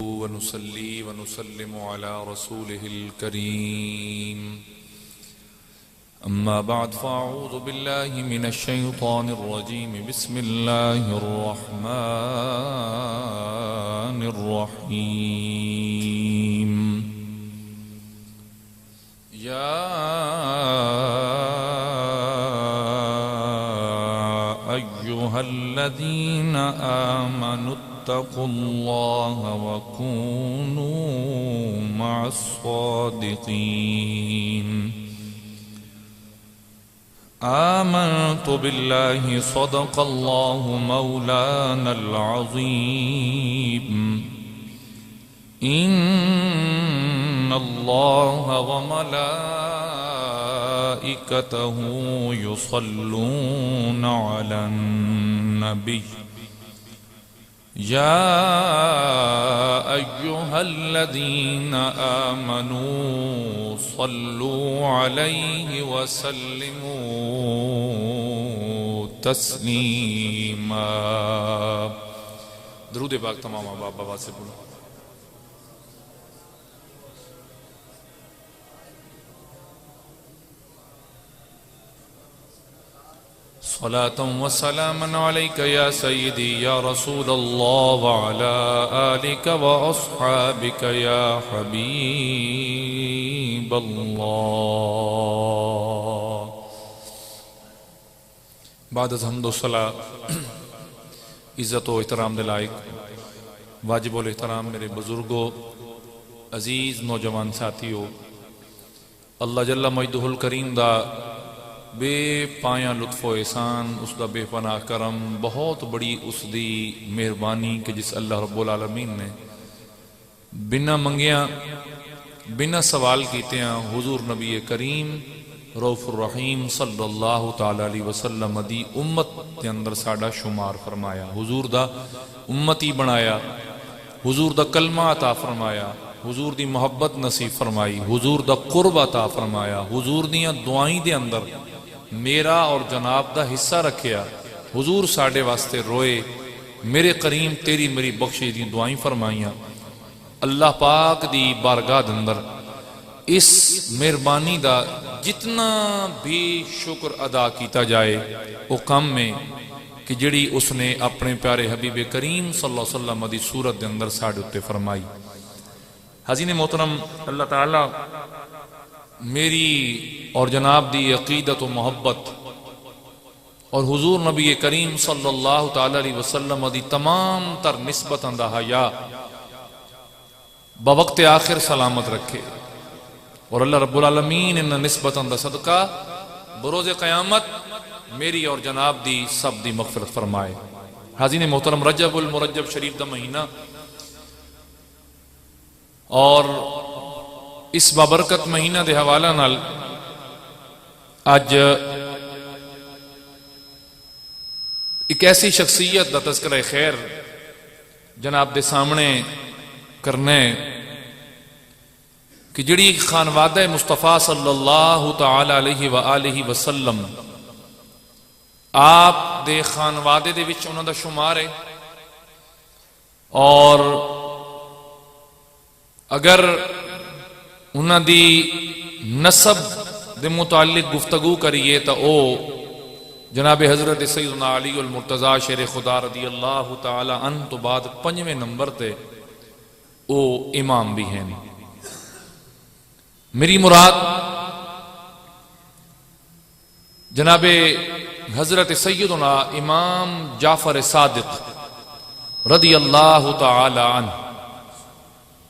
वनुसल्ली वनुसल्लिमु अला रसूलिहिल करीम अम्मा बाद फ़अऊज़ु बिल्लाहि मिनश शैतानिर रजीम बिस्मिल्लाहिर रहमानिर रहीम या अय्युहल्लज़ीना आमनु इत्तक़ुल्लाह वकूनू मअस्सादिक़ीन आमन्तु बिल्लाहि सदक़ल्लाहु मौलानल अज़ीम इन्नल्लाह व मलाइकतहु युसल्लूना अलन नबी या अय्युहल्लज़ीना आमनू सल्लू अलैहि वसल्लिमू तस्लीमा। दरूद पाक तमाम बाप बाबा से बोलो। सलातन व सलामन अलैका या सय्यदी या रसूलल्लाह व अला आलिका व अस्हाबिका या हबीबल्लाह। बाद हम्द व सला इज़्ज़त व एहतराम दे लायक वाजिब उल एहतराम मेरे बुजुर्गों, अजीज नौजवान साथियों, अल्लाह जल्ला मजदुहुल करीम दा बेपाया लुत्फो एहसान, उसका बेपनाह करम, बहुत बड़ी उसकी मेहरबानी कि जिस अल्लाह रब्बुल आलमीन ने बिना मंगिया बिना सवाल कीतिया हुजूर नबी करीम रऊफुर रहीम सल्लल्लाहु तआला अलैहि वसल्लम दी उम्मत के अंदर साडा शुमार फरमाया, हुजूर दा उम्मती बनाया, हुजूर दा कलमा अता फरमाया, हुजूर दी मोहब्बत नसीब फरमाई, हुजूर दा कुर्ब अता फरमाया, हुजूर दियां दुआई दे अंदर मेरा और जनाब दा हिस्सा रखिया, हुजूर साडे वास्ते रोए, मेरे करीम तेरी मेरी बख्शी दी दुआई फरमाइया। अल्लाह पाक दी बारगाह दे अंदर इस मेहरबानी दा जितना भी शुक्र अदा किया जाए वो कम में कि जिहड़ी उसने अपने प्यारे हबीब करीम सल्लल्लाहु अलैहि वसल्लम दी सूरत दे अंदर साडे उत्ते फरमाई। हाज़रीन मोहतरम, अल्लाह ताला मेरी और जनाब दी अकीदत व मोहब्बत और हुजूर नबी करीम सल्लल्लाहु तआला अलैहि वसल्लम दी तमाम तर निस्बतन दा हया बवक्त आखिर सलामत रखे और अल्लाह रब्बुल आलमीन इन निस्बतन दा सदका बरोज़े क़यामत मेरी और जनाब दी सब दी मग़फ़िरत फरमाए। हाज़रीन मोहतरम, रजबुल मुरज्जब शरीफ दा महीना और इस बाबरकत महीना दे हवाला नाल अज एक ऐसी शख्सियत दा तज़किरा खैर जनाब दे सामने करने कि जिहड़ी खानवादा मुस्तफ़ा सल्लल्लाहु तआला अलैहि व आलिहि वसल्लम आप दे खानवादे दे विच उन्हां दा शुमार है और अगर उन्हां दी नसब दे मुतालिक गुफ्तगू करिए तो ओ जनाब हजरत सैयदना अली उल मुर्तज़ा शेर खुदा रदी अल्लाह तआला अन्हु तो बाद 5वें नंबर ते ओ इमाम भी हैं। मेरी मुराद जनाब हजरत सैयदना इमाम जाफर सादिक रदी अल्लाह तआला अन्हु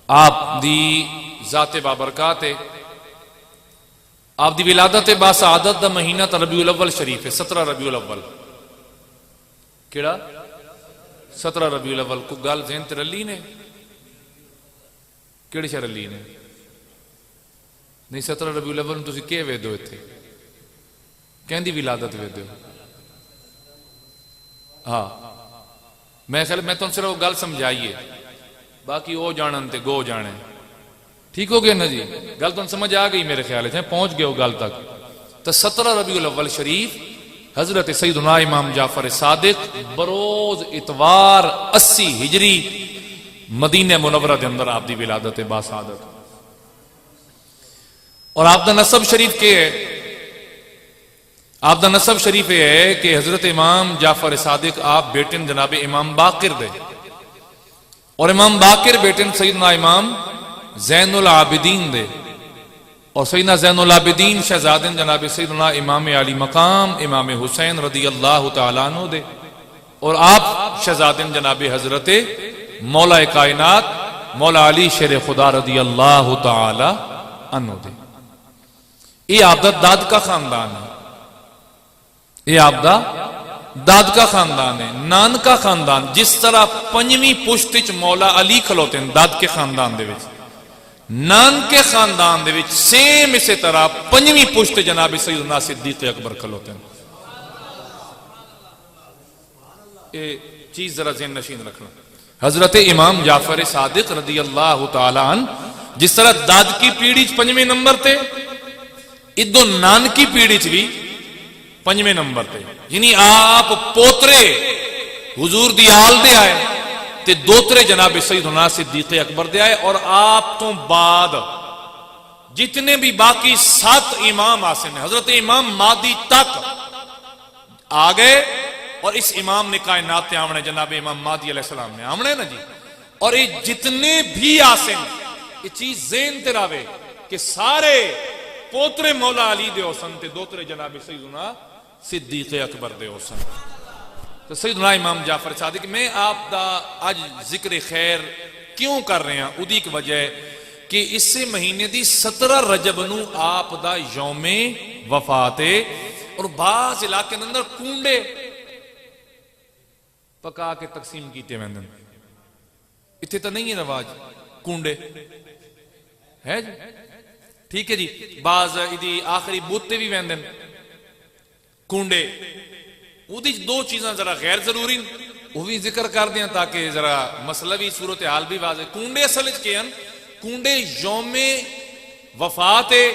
आप दी जाते बाबरकात है, आप दी विलादत बासआदत दा महीना तो रबीउल अव्वल शरीफ है, 17 रबीउल अव्वल। केड़ा 17 रबीउल अव्वल को गल ज़हन ते रली ने केड़ी शा रली ने नहीं 17 रबीउल अव्वल नूं तुसीं के वेदो इत्थे कहंदी विलादत वेदो। हाँ मैं ख्याल मैं तुहानूं सिर्फ गल समझाइए, बाकी वो जानन ते गो जाने। ठीक हो गया ना जी, गल तुम समझ आ गई मेरे ख्याल है, पहुंच गए हो गल तक। तो 17 रबीउल अव्वल शरीफ हजरत सैयदना इमाम जाफर सादिक बरोज इतवार 80 हिजरी मदीने मुनव्वरा के अंदर आपकी विलादत है बासादत। और आपका नसब शरीफ के है, आपका नसब शरीफ यह है कि हजरत इमाम जाफर सादिक आप बेटन जनाब इमाम बाकिर दे, और इमाम बाकिर बेटन सैयदना इमाम ज़ैनुल आबिदीन दे, और सैयदना ज़ैनुल आबिदीन शहजादन जनाब सैयदना इमाम अली मकाम इमाम हुसैन रदी अल्लाह तआला अन्हु दे, और आप शहजादन जनाब हजरत मौला कायनात मौला अली शेर खुदा रदी अल्लाह तआला अन्हु दे। ये आपदा दाद का खानदान है, ये आपदा दाद का खानदान है, नान का खानदान। जिस तरह पंजवीं पुश्त च मौला अली खलोते हैं दाद के खानदान दे विच, नान के खानदान दे विच सेम इसी तरह पंजवीं पुश्त जनाब सैयदना सिद्दीक अकबर खलोते हैं। ये चीज जरा ज़हन नशीन रखना। हजरत इमाम जाफर सादिक रदी अल्लाह तआला अन्हु जिस तरह दाद की पीढ़ी च पंजवें नंबर ते, इदो नान की पीढ़ी च भी पंजवें नंबर ते, यानी आप पोतरे हुजूर दी आल दे आए ते दोतरे जनाब सैयदना सिद्दीक अकबर दे आए, और आप तो बाद जितने भी बाकी 7 इमाम आसिन हैं हजरत इमाम मादी तक आ गए, और इस इमाम ने कायनात आमने जनाब इमाम मादी अलैहिस्सलाम ने आमने ना जी। और ये जितने भी आसिन, ये चीज ज़हन ते रहे कि सारे पोतरे मौला अली दे होसन ते दोतरे जनाब सैयदना सिद्दीक अकबर दे होसन। तो सैयदना इमाम जाफर सादिक मैं आपका आज जिक्र खैर क्यों कर रहे हैं, उदी की वजह कि इस महीने दी 17 रजब नू आप दा यौमे वफात है, और बाज इलाके के अंदर कूंडे पका के तकसीम कीते वेंदे। इत्थे तो नहीं है रवाज कूंडे है जी, ठीक है जी। बाज इदी आखिरी बूते भी वेंदे कूंडे, उदी 2 चीज़ां जरा गैर जरूरी वो भी जिक्र कर दें ताकि जरा मसला भी सूरत हाल भी वाज़े। कूंडे असल के हैं, कूंडे यौमे वफात है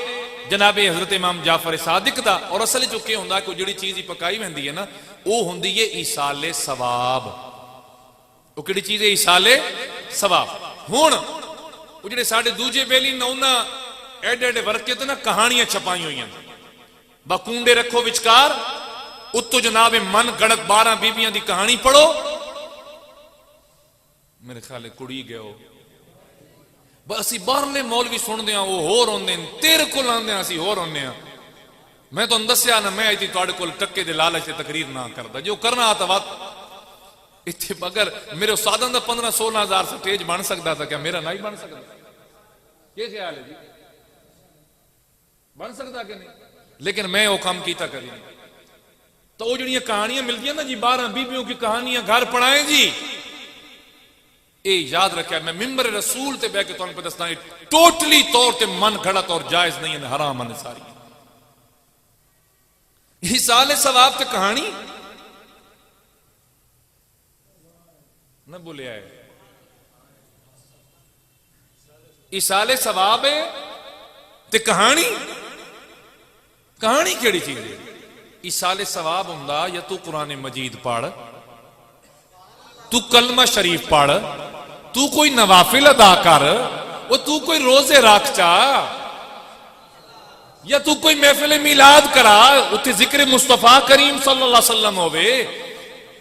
जनाब हजरत इमाम जाफर सादिक दा, और असल जो क्या होंदा कि जिहड़ी चीज़ ही पकाई वेंदी है ना वो होंदी है ईसाले सवाब। वो किहड़ी चीज़ है? ईसाले सवाब। हुण वो जिहड़े साडे दूजे बेली ना उन्हां एडे एडे वर्के ते ना कहानियां छपाई हुई बकूंडे रखो विचकार, उत्तो जनाब मन गणत 12 बीबियां दी कहानी पढ़ो। मेरे ख्याल कुड़ी गयो असी बाहरले मौलवी सुनते हैं वो होर आते हैं, तेरे को आते हैं असी होर आने। मैं तो दसिया ना मैं इतनी तुहाडे कोल टक्के दे लालच से तकरीर ना करता, जो करना आता वत इतने। अगर मेरे उस्तादां दा 15-16 हज़ार स्टेज बन सकता था, क्या मेरा नहीं बन सकता? क्या ख्याल है जी, बन सकता कि नहीं? लेकिन मैं वो काम किया करी नहीं। तो वो जड़ियां कहानियां मिलती ना जी 12 बीबियों की कहानियां घर पढ़ाए जी, ये याद रखा मैं मिंबर रसूल ते बह के तुहानू दसदा टोटली तौर ते मन गलत और जायज नहीं है, हराम है सारी। हिसाले सवाब ते कहानी न बोलिया है, इसाले सवाब है ते कहानी। कहानी केड़ी चीज है? इसाले सवाब हुंदा या तू कुरान मजीद पढ़, तू कलमा शरीफ पढ़, तू कोई नवाफिल अदा कर, वो तू कोई रोजे रख चा, या तू कोई महफिल मिलाद करा, उत्थे जिक्र मुस्तफा करीम सल्लल्लाहु अलैहि वसल्लम होवे।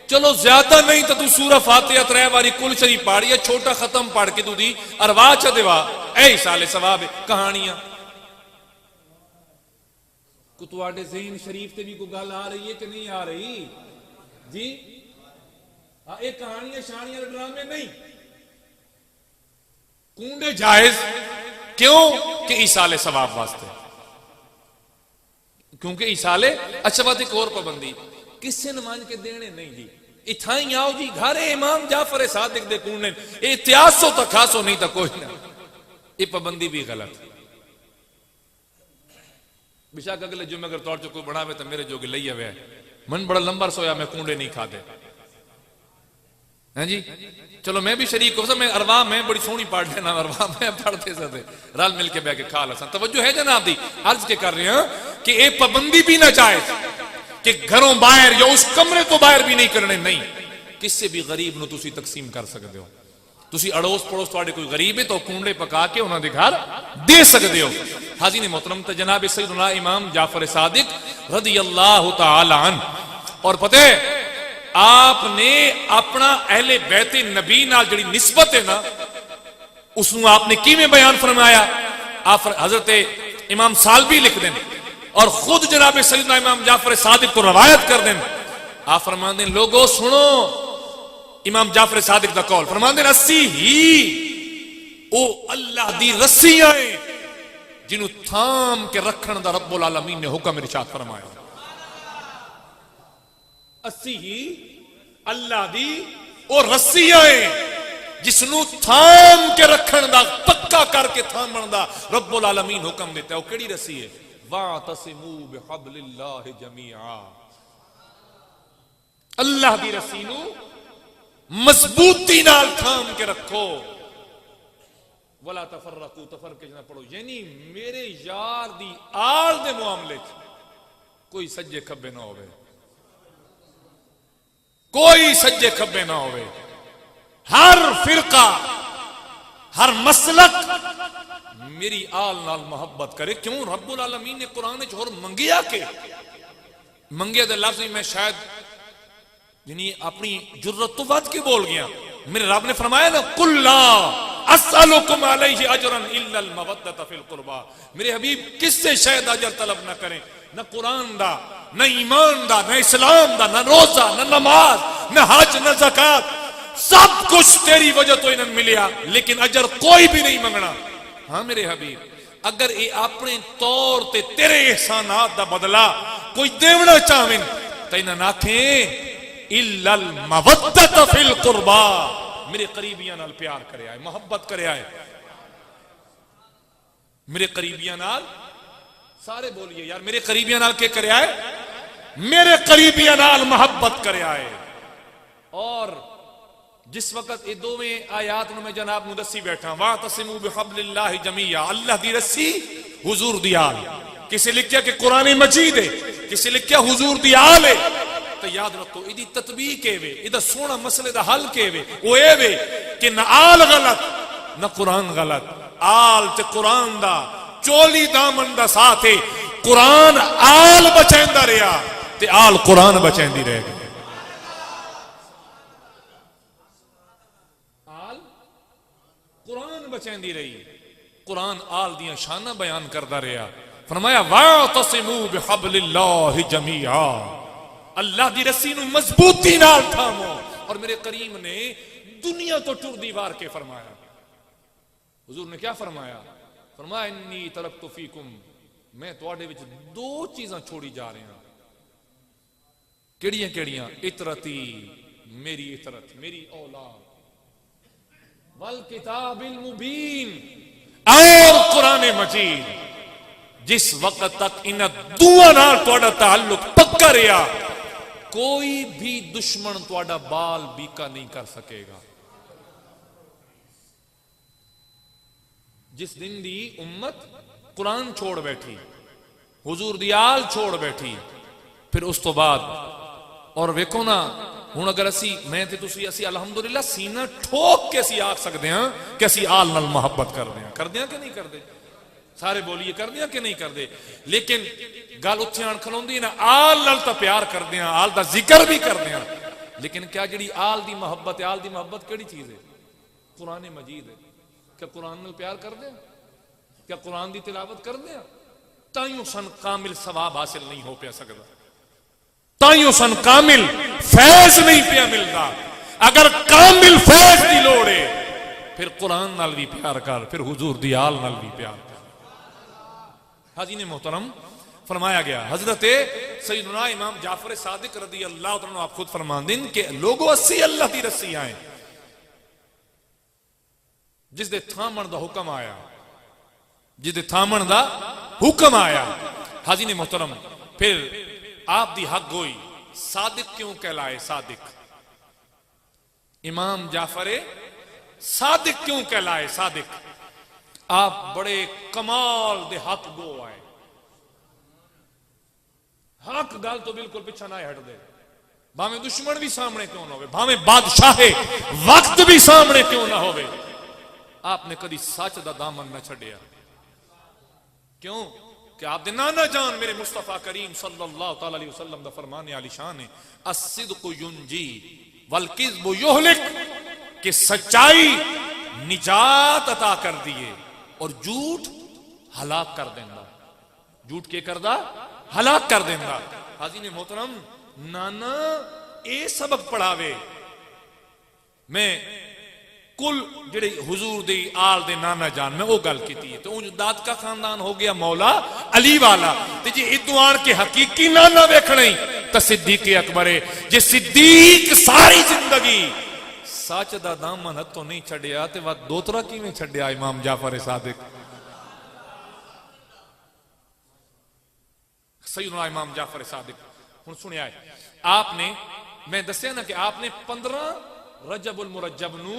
चलो ज्यादा नहीं तो तू सूरह फातिहा 3 बारी कुल शरीफ पढ़ या छोटा खत्म पढ़ के तू दी अरवा च देवा, ऐ साले सवाब है। कहानियां को तुहाडे ज़हन शरीफ ते भी कोई गल आ रही है कि नहीं आ रही जी? हाँ, ये कहानियां शानियां ड्रामे नहीं। कूंडे जायज क्यों? कि इसाले सवाब वास्ते, क्योंकि इसाले अच्छा बात। एक और पाबंदी किसी ने मान के देने नहीं जी, इथा ही आओ जी घर इमाम जाफर सादिक दे कूंडे, इतिहास हो तो खासो नहीं तो कोई ना। ये पाबंदी भी गलत। बेशक अगले जुम्मे अगर तौर कोई बनावे तो मेरे जोगे लई आवे, मन बड़ा लंबा सोया मैं कूंडे नहीं खाते हैं जी। चलो मैं भी शरीक हो, मैं अरवा मैं बड़ी सोहनी पढ़ लेना, अरवा मैं पढ़ते सकते रल मिल के बह के खा ला। तवज्जो है जनाब दी, अर्ज के कर रहे हैं कि ये पाबंदी भी ना जाए कि घरों बाहर या उस कमरे तो बाहर भी नहीं करने। नहीं, किसी भी गरीब नु तुसी तकसीम कर सकते हो, तुसी अड़ोस पड़ोस तुहाडे कोई गरीब है तो कूंडे पका के उन्होंने घर दे सकते हो। हाज़रीन मोहतरम, तो जनाब सैयदना इमाम जाफर सादिक रज़ी अल्लाह तआला अन्हु और पता है आपने अपना अहले बैते नबी नाल जिहड़ी निस्बत है ना उसनू आपने किवें बयान फरमाया। आप हजरत इमाम सालबी लिख दें और खुद जनाब सैयदना इमाम जाफर सादिक को रवायत कर दें। आप फरमाते हैं लोगों सुनो, इमाम जाफर सादिक दा कौल फरमाते हैं अस्सी ही ओ अल्लाह दी रस्सियां जिन्हों थाम के रखण दा रब्बुल आलमीन ने हुक्म इरशाद फरमाया। अस्सी ही अल्लाह दी ओ रस्सियां जिसनू थाम के रखण दा पक्का करके थामण दा रब्बुल आलमीन हुक्म देता है। वो केड़ी रस्सी है? वातसिमू बिहब्लिल्लाहि जमीआ, अल्लाह दी रस्सी नू मजबूती नाल थाम के रखो। वला तफर्रकू, तफरके ना पढ़ो, यानी मेरे यार दी आल दे मामले च कोई सज्जे खब्बे ना होवे, कोई सज्जे खब्बे ना होवे। हर फिरका हर मसलक मेरी आल नाल मोहब्बत करे। क्यों? रब्बुल आलमीन ने कुरान च होर मंगिया के मंगिया दे लफ्ज़ मैं शायद यानी अपनी जुर्रत तो वध के बोल गया। मेरे रब ने फरमाया ना कुल्ला अस्अलुकुम अलैहि अजरन इल्ला अल मवद्दत फिल कुर्बा। मेरे हबीब किससे शायद अजर तलब ना करें, न कुरान दा, न ईमान दा, न इस्लाम दा, न रोजा, न नमाज, न हज, न ज़कात, सब कुछ तेरी वजह तो इन्हें मिलिया, लेकिन अजर कोई भी नहीं मंगना। हाँ मेरे हबीब, अगर ये अपने तौर ते तेरे एहसानात दा बदला कोई देवना चाहें तो इन्हें आखें इल्लल मवद्दत फिल कुर्बा, मेरे करीबियां नाल प्यार करे आए, मोहब्बत करे आए। मेरे करीबियां नाल, सारे बोलिए यार, मेरे करीबियां नाल के करे आए? मेरे करीबियां नाल मोहब्बत करे आए। और जिस वक्त ये दोवें आयात में जनाब नूं दसी बैठा, वातसिमू बिहब्लिल्लाहि जमीआ, अल्लाह दी रस्सी हुजूर दी आल। किसी लिखिया कि कुरान मजीद है, किसी लिखिया हुजूर दी आल है। तो याद रखो इदी तत्बीक है वे, इदा सोना मसले दा हल के वे, वो ए वे कि न आल गलत न कुरान गलत। आल ते कुरान दा चोली दामन दा साथ है। कुरान आल बचांदा रहा ते आल कुरान बचांदी रह गई। आल कुरान बचांदी रही, कुरान आल दियां शाना बयान करता रहा। फरमाया वातसिमू बिहब्लिल्लाहि जमीआ, अल्लाह दी रस्सी नूं मजबूती नाल थामो। और मेरे करीम ने दुनिया तो टुर दीवार के फरमाया। हुजूर ने क्या फरमाया? फरमाया इन्नी तरक्तु फीकुम, मैं तुहाडे विच दो चीजां छोड़ी जा रहा। केड़ियां केड़ियां? इतरती, मेरी इतरत, मेरी औलाद, वल किताबिल मुबीन, और कुरान मजीद। जिस वक्त तक इन दुआ नाल तुहाडा ताल्लुक पक्का रहा, कोई भी दुश्मन तुहाडा बाल बीका नहीं कर सकेगा। जिस दिन दी उम्मत कुरान छोड़ बैठी, हुजूर दी आल छोड़ बैठी, फिर उस तो बाद और वेखो ना हुण अगर असी मैं ते तुसी असी अलहमदुलिल्लाह सीना ठोक के असी आख सकते हैं कि असी आल नाल मोहब्बत करते हैं कि नहीं करते? सारे बोलिए करते हैं कि नहीं करते? लेकिन गल उत्थे आण खलोंदी ना, आल नाल तां प्यार करते हैं, आल दा जिक्र भी करते हैं, लेकिन क्या जिहड़ी आल दी मोहब्बत है, आल दी मोहब्बत केड़ी चीज है? कुरान मजीद है। क्या कुरान नाल प्यार करते हैं? क्या कुरान दी तिलावत करते हैं? ताइयों सन कामिल सवाब हासिल नहीं हो पिया सकता, ताइयों सन कामिल फैज नहीं पिया मिलता। अगर कामिल फैज की लोड़ है फिर कुरान नाल भी प्यार कर, फिर हुजूर दी आल नाल भी प्यार कर। हाजी ने मोहतरम फरमाया गया, हजरत सैयदना इमाम जाफर सादिक रदी अल्लाह तआला आप खुद फरमांदे कि लोगों अस्सी अल्लाह दी रस्सियां हैं जिस दे थामण दा हुक्म आया, जिस दे थामण दा हुक्म आया। हाजी ने मोहतरम फिर आप दी हक गोई सादिक क्यों कहलाए? सादिक इमाम जाफर सादिक क्यों कहलाए? सादिक आप बड़े कमाल दे हक गो आए। हक गल तो बिल्कुल पिछा ना हट दे। भावें दुश्मन भी सामने क्यों ना हो, भावें बादशाह वक्त भी सामने क्यों ना हो, आपने कभी सच का दामन न छड़िया। क्यों कि आपके नाना जान मेरे मुस्तफा करीम सल्लल्लाहु अलैहि वसल्लम दा फरमान आलिशान है, अस्सिद्क़ु युंजी वल किज़्बु युहलिक, कि सच्चाई निजात अता कर दिए और झूठ हलाक कर देंदा। झूठ के करदा हलाक कर देंदा। हाज़रीन मोहतरम, नाना ए सबक पढ़ावे। मैं कुल जेड़े हुजूर दी आल दे नाना जान मैं वो गल की है, तो उन दाद का खानदान हो गया मौला अली वाला, ते जे इदू आन के हकीकी नाना वेखना ही तो सिद्दीक अकबर है। जे सिद्दीक सारी जिंदगी सच दा दामन हथों नहीं छड़िया ते वह दोतरा किवें छड़िया इमाम जाफर सादिक सैयदना इमाम जाफर सादिक। हुण सुनिया है आपने, मैं दस्या ना कि आपने 15 रजबुल मुरज्जब नू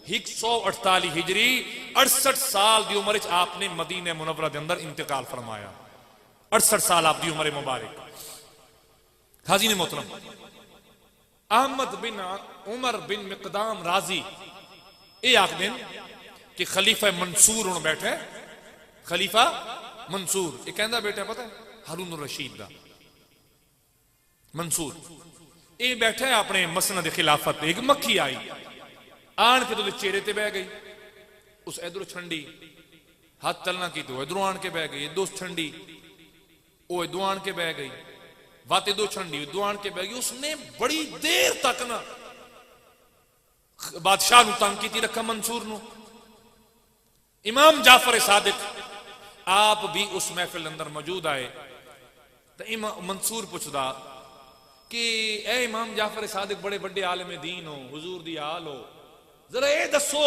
148 हिजरी 68 साल की उम्र आपने मदीने मुनव्वरा के अंदर इंतकाल फरमाया। 68 साल आपकी उम्र मुबारक। हाज़रीन मोहतरम, अहमद बिन उमर बिन मिकदाम राजी ये आखदे कि खलीफा मंसूर हुण बैठे, खलीफा मंसूर ये कहंदा बेटा पता है हारून रशीद दा मंसूर ये बैठा है अपने मसनद खिलाफत। एक मक्खी आई आन के तो चेहरे ते बह गई, उस इधरों छंडी हाथ तलना की तो इधरों आन के बह गई, इधरों छंडी वो इधरों आन के बह गई, बात इधरों छंडी इधरों आन के बह गई। उसने बड़ी देर तक ना बादशाह नू तंग की रखा मंसूर नू। इमाम जाफर सादिक आप भी उस महफिल अंदर मौजूद आए तो मंसूर पूछदा कि ए इमाम जाफर सादिक बड़े बड़े आलम दीन हो, हुजूर दी आल हो, जरा ये दसो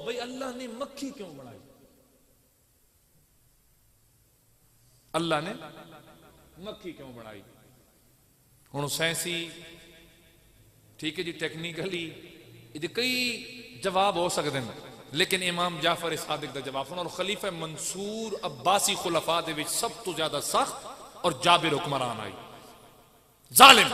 भाई अल्लाह ने मक्खी क्यों बनाई? अल्लाह ने मक्खी क्यों बनाई? हुण साइंसी ठीक है जी टेक्निकली ये कई जवाब हो सकते हैं, लेकिन इमाम जाफर सादिक का जवाब सुनो। और खलीफा मंसूर अब्बासी खुलफा दे विच सब तो ज्यादा सख्त और जाबिर हुक्मरान आई, जालिम।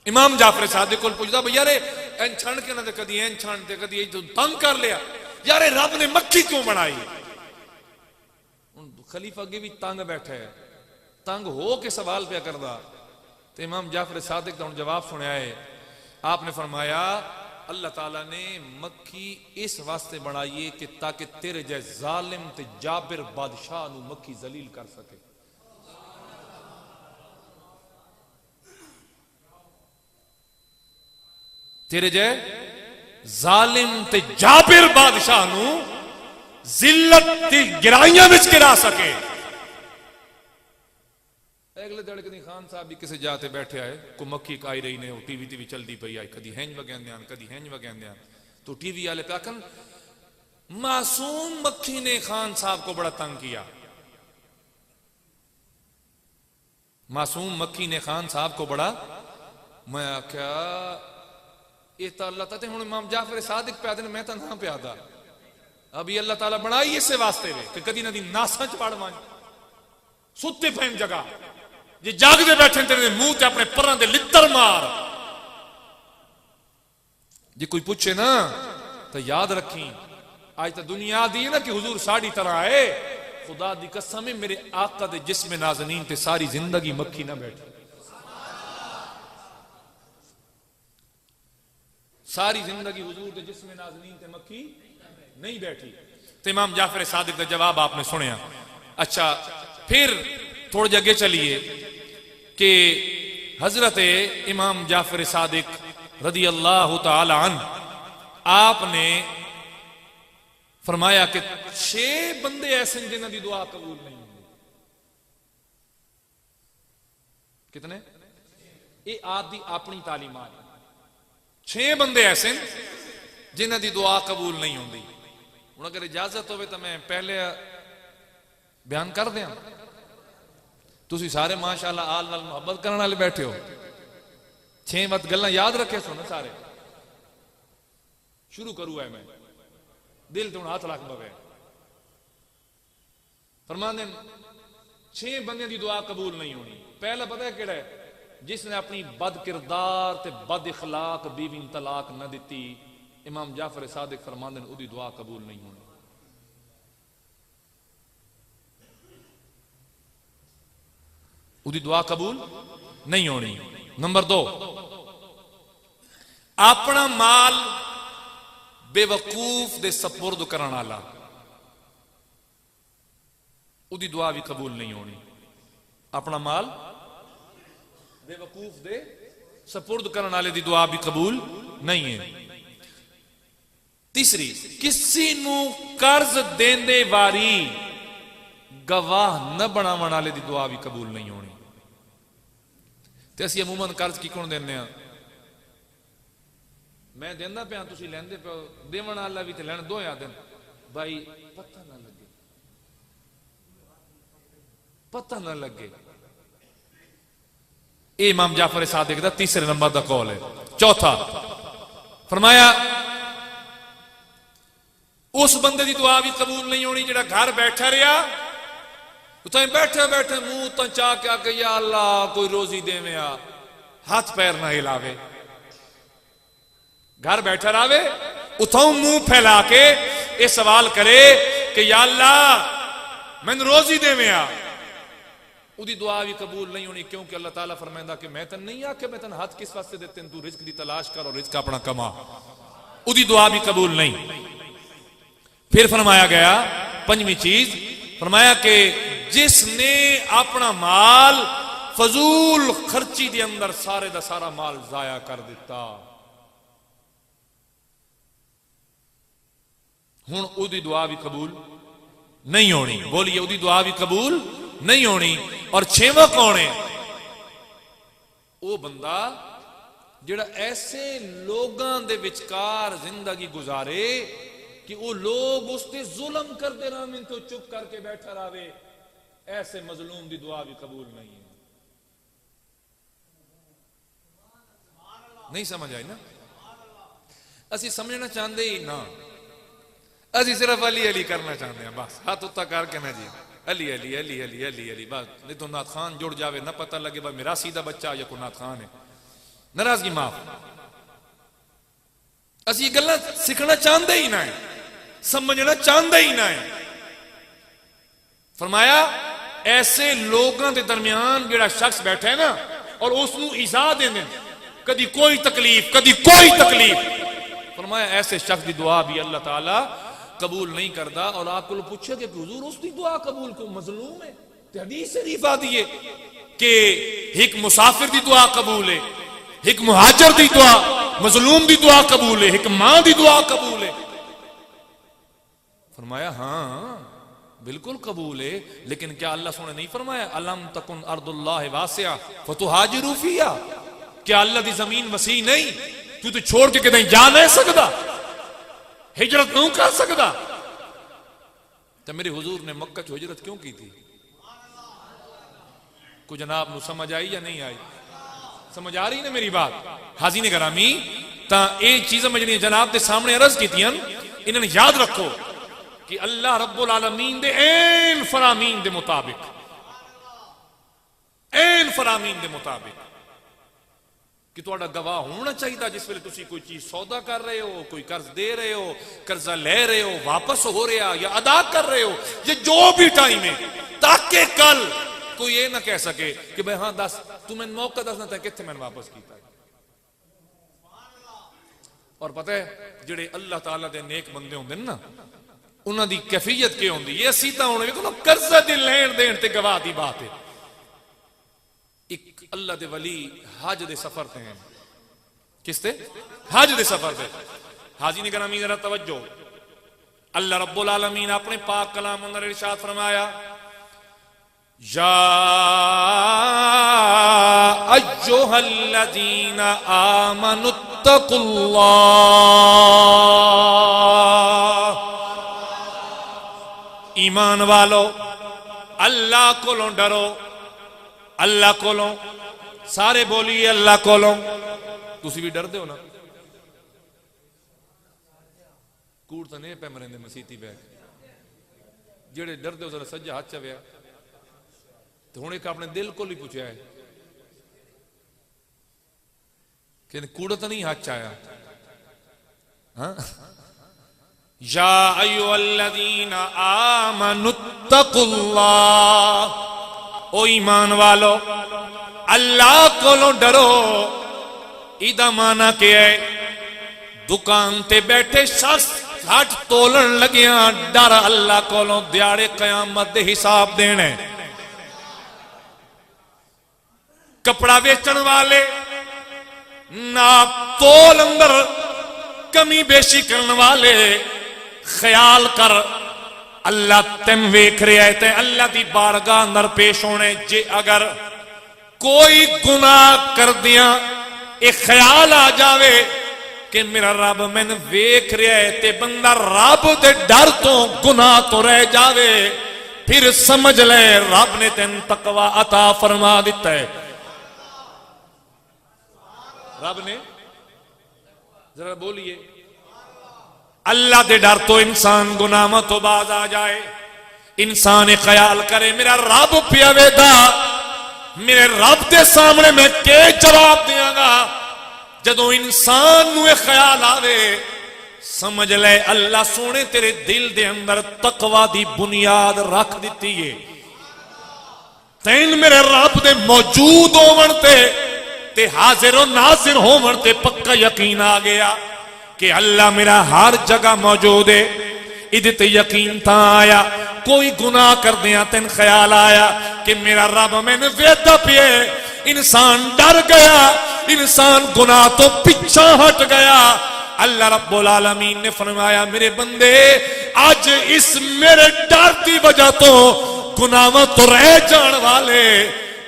इमाम जाफर सादिक को पूछता भाई यारे एन छण के ना कदी एन छणते कदी तंग कर लिया, यारे रब ने मक्खी क्यों बनाई? खलीफा अगे भी तंग बैठा है, तंग हो के सवाल पे करदा। तो इमाम जाफर सादिक का जवाब सुनया है, आपने फरमाया अल्लाह ताला ने मक्खी इस वास्ते बनाई है कि ताकि तेरे जैसे जालिम ते जाबिर बादशाह नू मक्खी जलील कर सके। तेरे जै जालिम ते जाबिर बादशाह नू जिल्लत दी गिराइयां विच गिरा सके। अगले दड़े कदी खान साहब भी किसी जाते बैठे आए को मक्खी आई रही ने टीवी टीवी चलती पई आई, कदी हैंज वगैंदे कदी हैंज वगैंदे तो टीवी वाले पे आखन मासूम मक्खी ने खान साहब को बड़ा तंग किया। मासूम मक्खी ने खान साहब को बड़ा, मैं आख्या ये तो अल्लाह ताला हुण इमाम जाफर सादिक पे आदे मैं तो ना पे आदा, अभी अल्लाह ताला बनाई इसे वास्ते वे कि कदी ना दी नासा च पड़ मान सुते पैन जगह जे जागते बैठे तेरे मुंह ते अपने परां दे लित्तर मार। जे कोई पूछे ना तो याद रखी आज तो दुनिया दी है ना कि हुजूर साड़ी तरह आए, खुदा दी कसम है मेरे आका दे जिस्म नाज़नीन ते सारी जिंदगी मक्खी ना बैठे, सारी जिंदगी हुजूर दे जिस्म नाज़नीन ते मक्खी नहीं बैठी। तो इमाम जाफर सादिक का जवाब आपने सुनिया। अच्छा फिर थोड़े जगह चलिए कि हजरत इमाम जाफर सादिक रदी अल्लाह तआला अन्हु आपने फरमाया कि 6 बंदे ऐसे जिन्हों की दुआ कबूल नहीं होगी। कितने? ये आपकी अपनी तालीमात। 6 बंदे ऐसे जिन्हों की दुआ कबूल नहीं होती। हुण अगर इजाजत हो तो मैं पहले बयान कर दिया। तुसी सारे माशाअल्लाह आल नाल मोहब्बत करने वाले बैठे हो, 6 मत गल्लां याद रखे सो ना सारे। शुरू करूँ है मैं दिल तो हाथ रख बवे फरमाने 6 बंदे की दुआ कबूल नहीं होनी। पहला पता है केड़ा है? जिसने अपनी बद किरदार ते बद इखलाक बीवी तलाक न दी, इमाम जाफर सादिक फरमांदे ने उदी दुआ कबूल नहीं होनी। उदी दुआ कबूल नहीं होनी। नंबर 2, अपना माल बेवकूफ दे सपुर्द करने वाला, उदी दुआ भी कबूल नहीं होनी। अपना माल बेवकूफ दे सपुर्द करने वाले दी दुआ भी कबूल नहीं है। तीसरी, किसी नू कर्ज देंदे वारी गवाह न बनावन वाले दी दुआ भी कबूल नहीं होनी। ते असीं अमूमन कर्ज की कौन देने आ? मैं देंदा पिया, तुसीं लैंदे पियो, देवन वाला भी ते लैण दो आ दिन भाई, पता ना लगे, पता ना लगे। ये इमाम जाफर सादिक दा तीसरे नंबर का कौल है। चौथा फरमाया उस बंदे की दुआ भी कबूल नहीं होनी जिहड़ा घर बैठा रहा, उतने बैठे बैठे मुंह तंचा के आके या अल्लाह कोई रोजी देवे, हाथ पैर ना हिलावे, घर बैठा रहे, उथों मुंह फैला के ये सवाल करे कि या अल्लाह मैंने रोजी देवे, उदी दुआ भी कबूल नहीं होनी। क्योंकि अल्लाह ताला फरमांदा कि मैं तन नहीं आके मैं तन हाथ किस वास्ते देते, तू रिज्क की तलाश कर और रिज्क अपना कमा, उदी दुआ भी कबूल नहीं। फिर फरमाया गया पंजवीं चीज, फरमाया कि जिसने अपना माल फजूल खर्ची के अंदर सारे दा सारा माल जाया कर दिता, हुण उदी दुआ भी कबूल नहीं होनी। बोलिए, उदी दुआ भी कबूल नहीं होनी। और छेवां कौन है? वो बंदा जिहड़ा ऐसे लोगां दे विचकार जिंदगी गुजारे कि वो लोग उसते जुल्म करते रहे तो चुप करके बैठा रहे, ऐसे मजलूम की दुआ भी कबूल नहीं है। नहीं समझ आई ना? असी समझना चाहते ही ना, असी सिर्फ अली अली करना चाहते हैं बस, हाथ उत्ता करके ना जी अली अली अली अली अली अली बस। नहीं तो नाथ खान जुड़ जावे, ना पता लगे भाई मेरा सीधा बच्चा या कोई नाथ खान है। नाराजगी माफ। असी ये गल्लां सीखना चाहते ही ना है, समझना चाहते ही ना है। फरमाया ऐसे लोगों के दरमियान जिहड़ा शख्स बैठा है ना और उसनू ईज़ा देंदे, कदी कोई तकलीफ कदी कोई तकलीफ, फरमाया ऐसे शख्स की दुआ भी अल्लाह ताला कबूल नहीं करता। और आपको पूछे कि हुजूर उसकी दुआ कबूल क्यों? मजलूम है। हदीस शरीफ आती है कि एक मुसाफिर की दुआ कबूल है, एक मुहाजिर की दुआ, मजलूम की दुआ कबूल है, एक मां की दुआ कबूल है। फरमाया हाँ बिल्कुल कबूल है, लेकिन क्या अल्लाह सोने नहीं फरमाया अलम तकुन अर्दुल्लाह वासिया फतुहाजिरू फिया? क्या अल्लाह की जमीन वसी नहीं, तू तो छोड़ के कहीं जा नहीं सकता, हिजरत नहीं कर सकता? तो मेरे हुजूर ने मक्का च हिजरत क्यों की थी? कुछ जनाब नू समझ आई या नहीं आई? समझ आ रही ना मेरी बात? हाजी ने गरामी ता ये चीज़ां मैं जिहड़ियां जनाब के सामने अर्ज कीतियां, इन्हें याद रखो कि अल्लाह रब्बुल आलमीन दे ऐन फरामीन दे मुताबिक, ऐन फरामीन दे मुताबिक कि तुहाडा गवाह होना चाहिए जिस वेले तुसी कोई चीज सौदा कर रहे हो, कोई कर्ज दे रहे हो, कर्जा ले रहे हो, वापस हो रहा या अदा कर रहे हो, ये जो भी टाइम है, ताकि कल कोई ये ना कह सके कि भाई हाँ दस तू मैंने मौका दसना था कितने मैंने वापस किया। और पता है जेडे अल्लाह ताला दे नेक बंदे होंदे ना, उन्हां दी कैफियत क्या होंदी है? असीं तां हुण वेखो ना कर्जा दे लेण देण ते गवाह दी बात है। एक अल्लाह दे वली हज दे सफर ते हैं, किसते? हज दे सफर ते। हाजी ने गरामी जरा तवज्जो, अल्लाह रब्बुल आलमीन अपने पाक कलाम अंदर इरशाद फरमाया या अय्युहल्लज़ीना आमनुत्तकुल्लाह, ईमान वालो अल्लाह कोलों डरो, अल्लाह कोलों। सारे बोलिए अल्लाह कोलों। तुसी भी डरदे हो ना? कूड़ तो नहीं पे मरेंदे मसीती बैठ, जेड़े डरदे हो जरा सज्जा हाथ चव्या तो तो हुण एक अपने दिल को ही पूछा है कि कूड़ा तो नहीं हाथ च आया। हाँ, या अय्युहल्लज़ीना आमनुत्तकुल्लाह, ओ ईमान वालो अल्लाह कोलों डरो। इदा माना क्या है? दुकान ते बैठे शख्स हट तोलन लगिया डर अल्लाह कोलों दिहाड़े कयामत दे हिसाब देने। कपड़ा बेचण वाले नाप तोल अंदर कमी बेशी करने वाले, ख्याल कर अल्लाह तेन वेख रहा है। ते अल्लाह की बारगाह अंदर पेश होने जे अगर कोई गुनाह कर दिया एक ख्याल आ जावे कि मेरा रब मैंने वेख रहा है, ते बंदा रब दे डर तो गुनाह तो रह जावे, फिर समझ ले रब ने तेन तकवा अता फरमा दिता है। रब ने, जरा बोलिए, अल्लाह दे डर तो इंसान गुनाहों तो बाज आ जाए। इंसान ख्याल करे मेरा रब पियावेदा, मेरे रब के सामने मैं के जवाब देंगा। जदों इंसान नूं ख्याल आवे समझ ले अल्लाह सोने तेरे दिल दे अंदर तकवा दी बुनियाद रख दी है। तैन मेरे रब दे मौजूद होवन ते हाजिर और नाजिर होवन ते पक्का यकीन आ गया कि अल्लाह मेरा हर जगह मौजूद है। इहदे ते यकीन था आया कोई गुनाह कर दिया तेन ख्याल आया कि मेरा रब मैंने वेदा पिए। इंसान डर गया, इंसान गुनाह तो पीछा हट गया। अल्लाह रब्बुल आलमीन ने फरमाया मेरे बंदे आज इस मेरे डर की वजह तो गुनाहों तो रह जान वाले,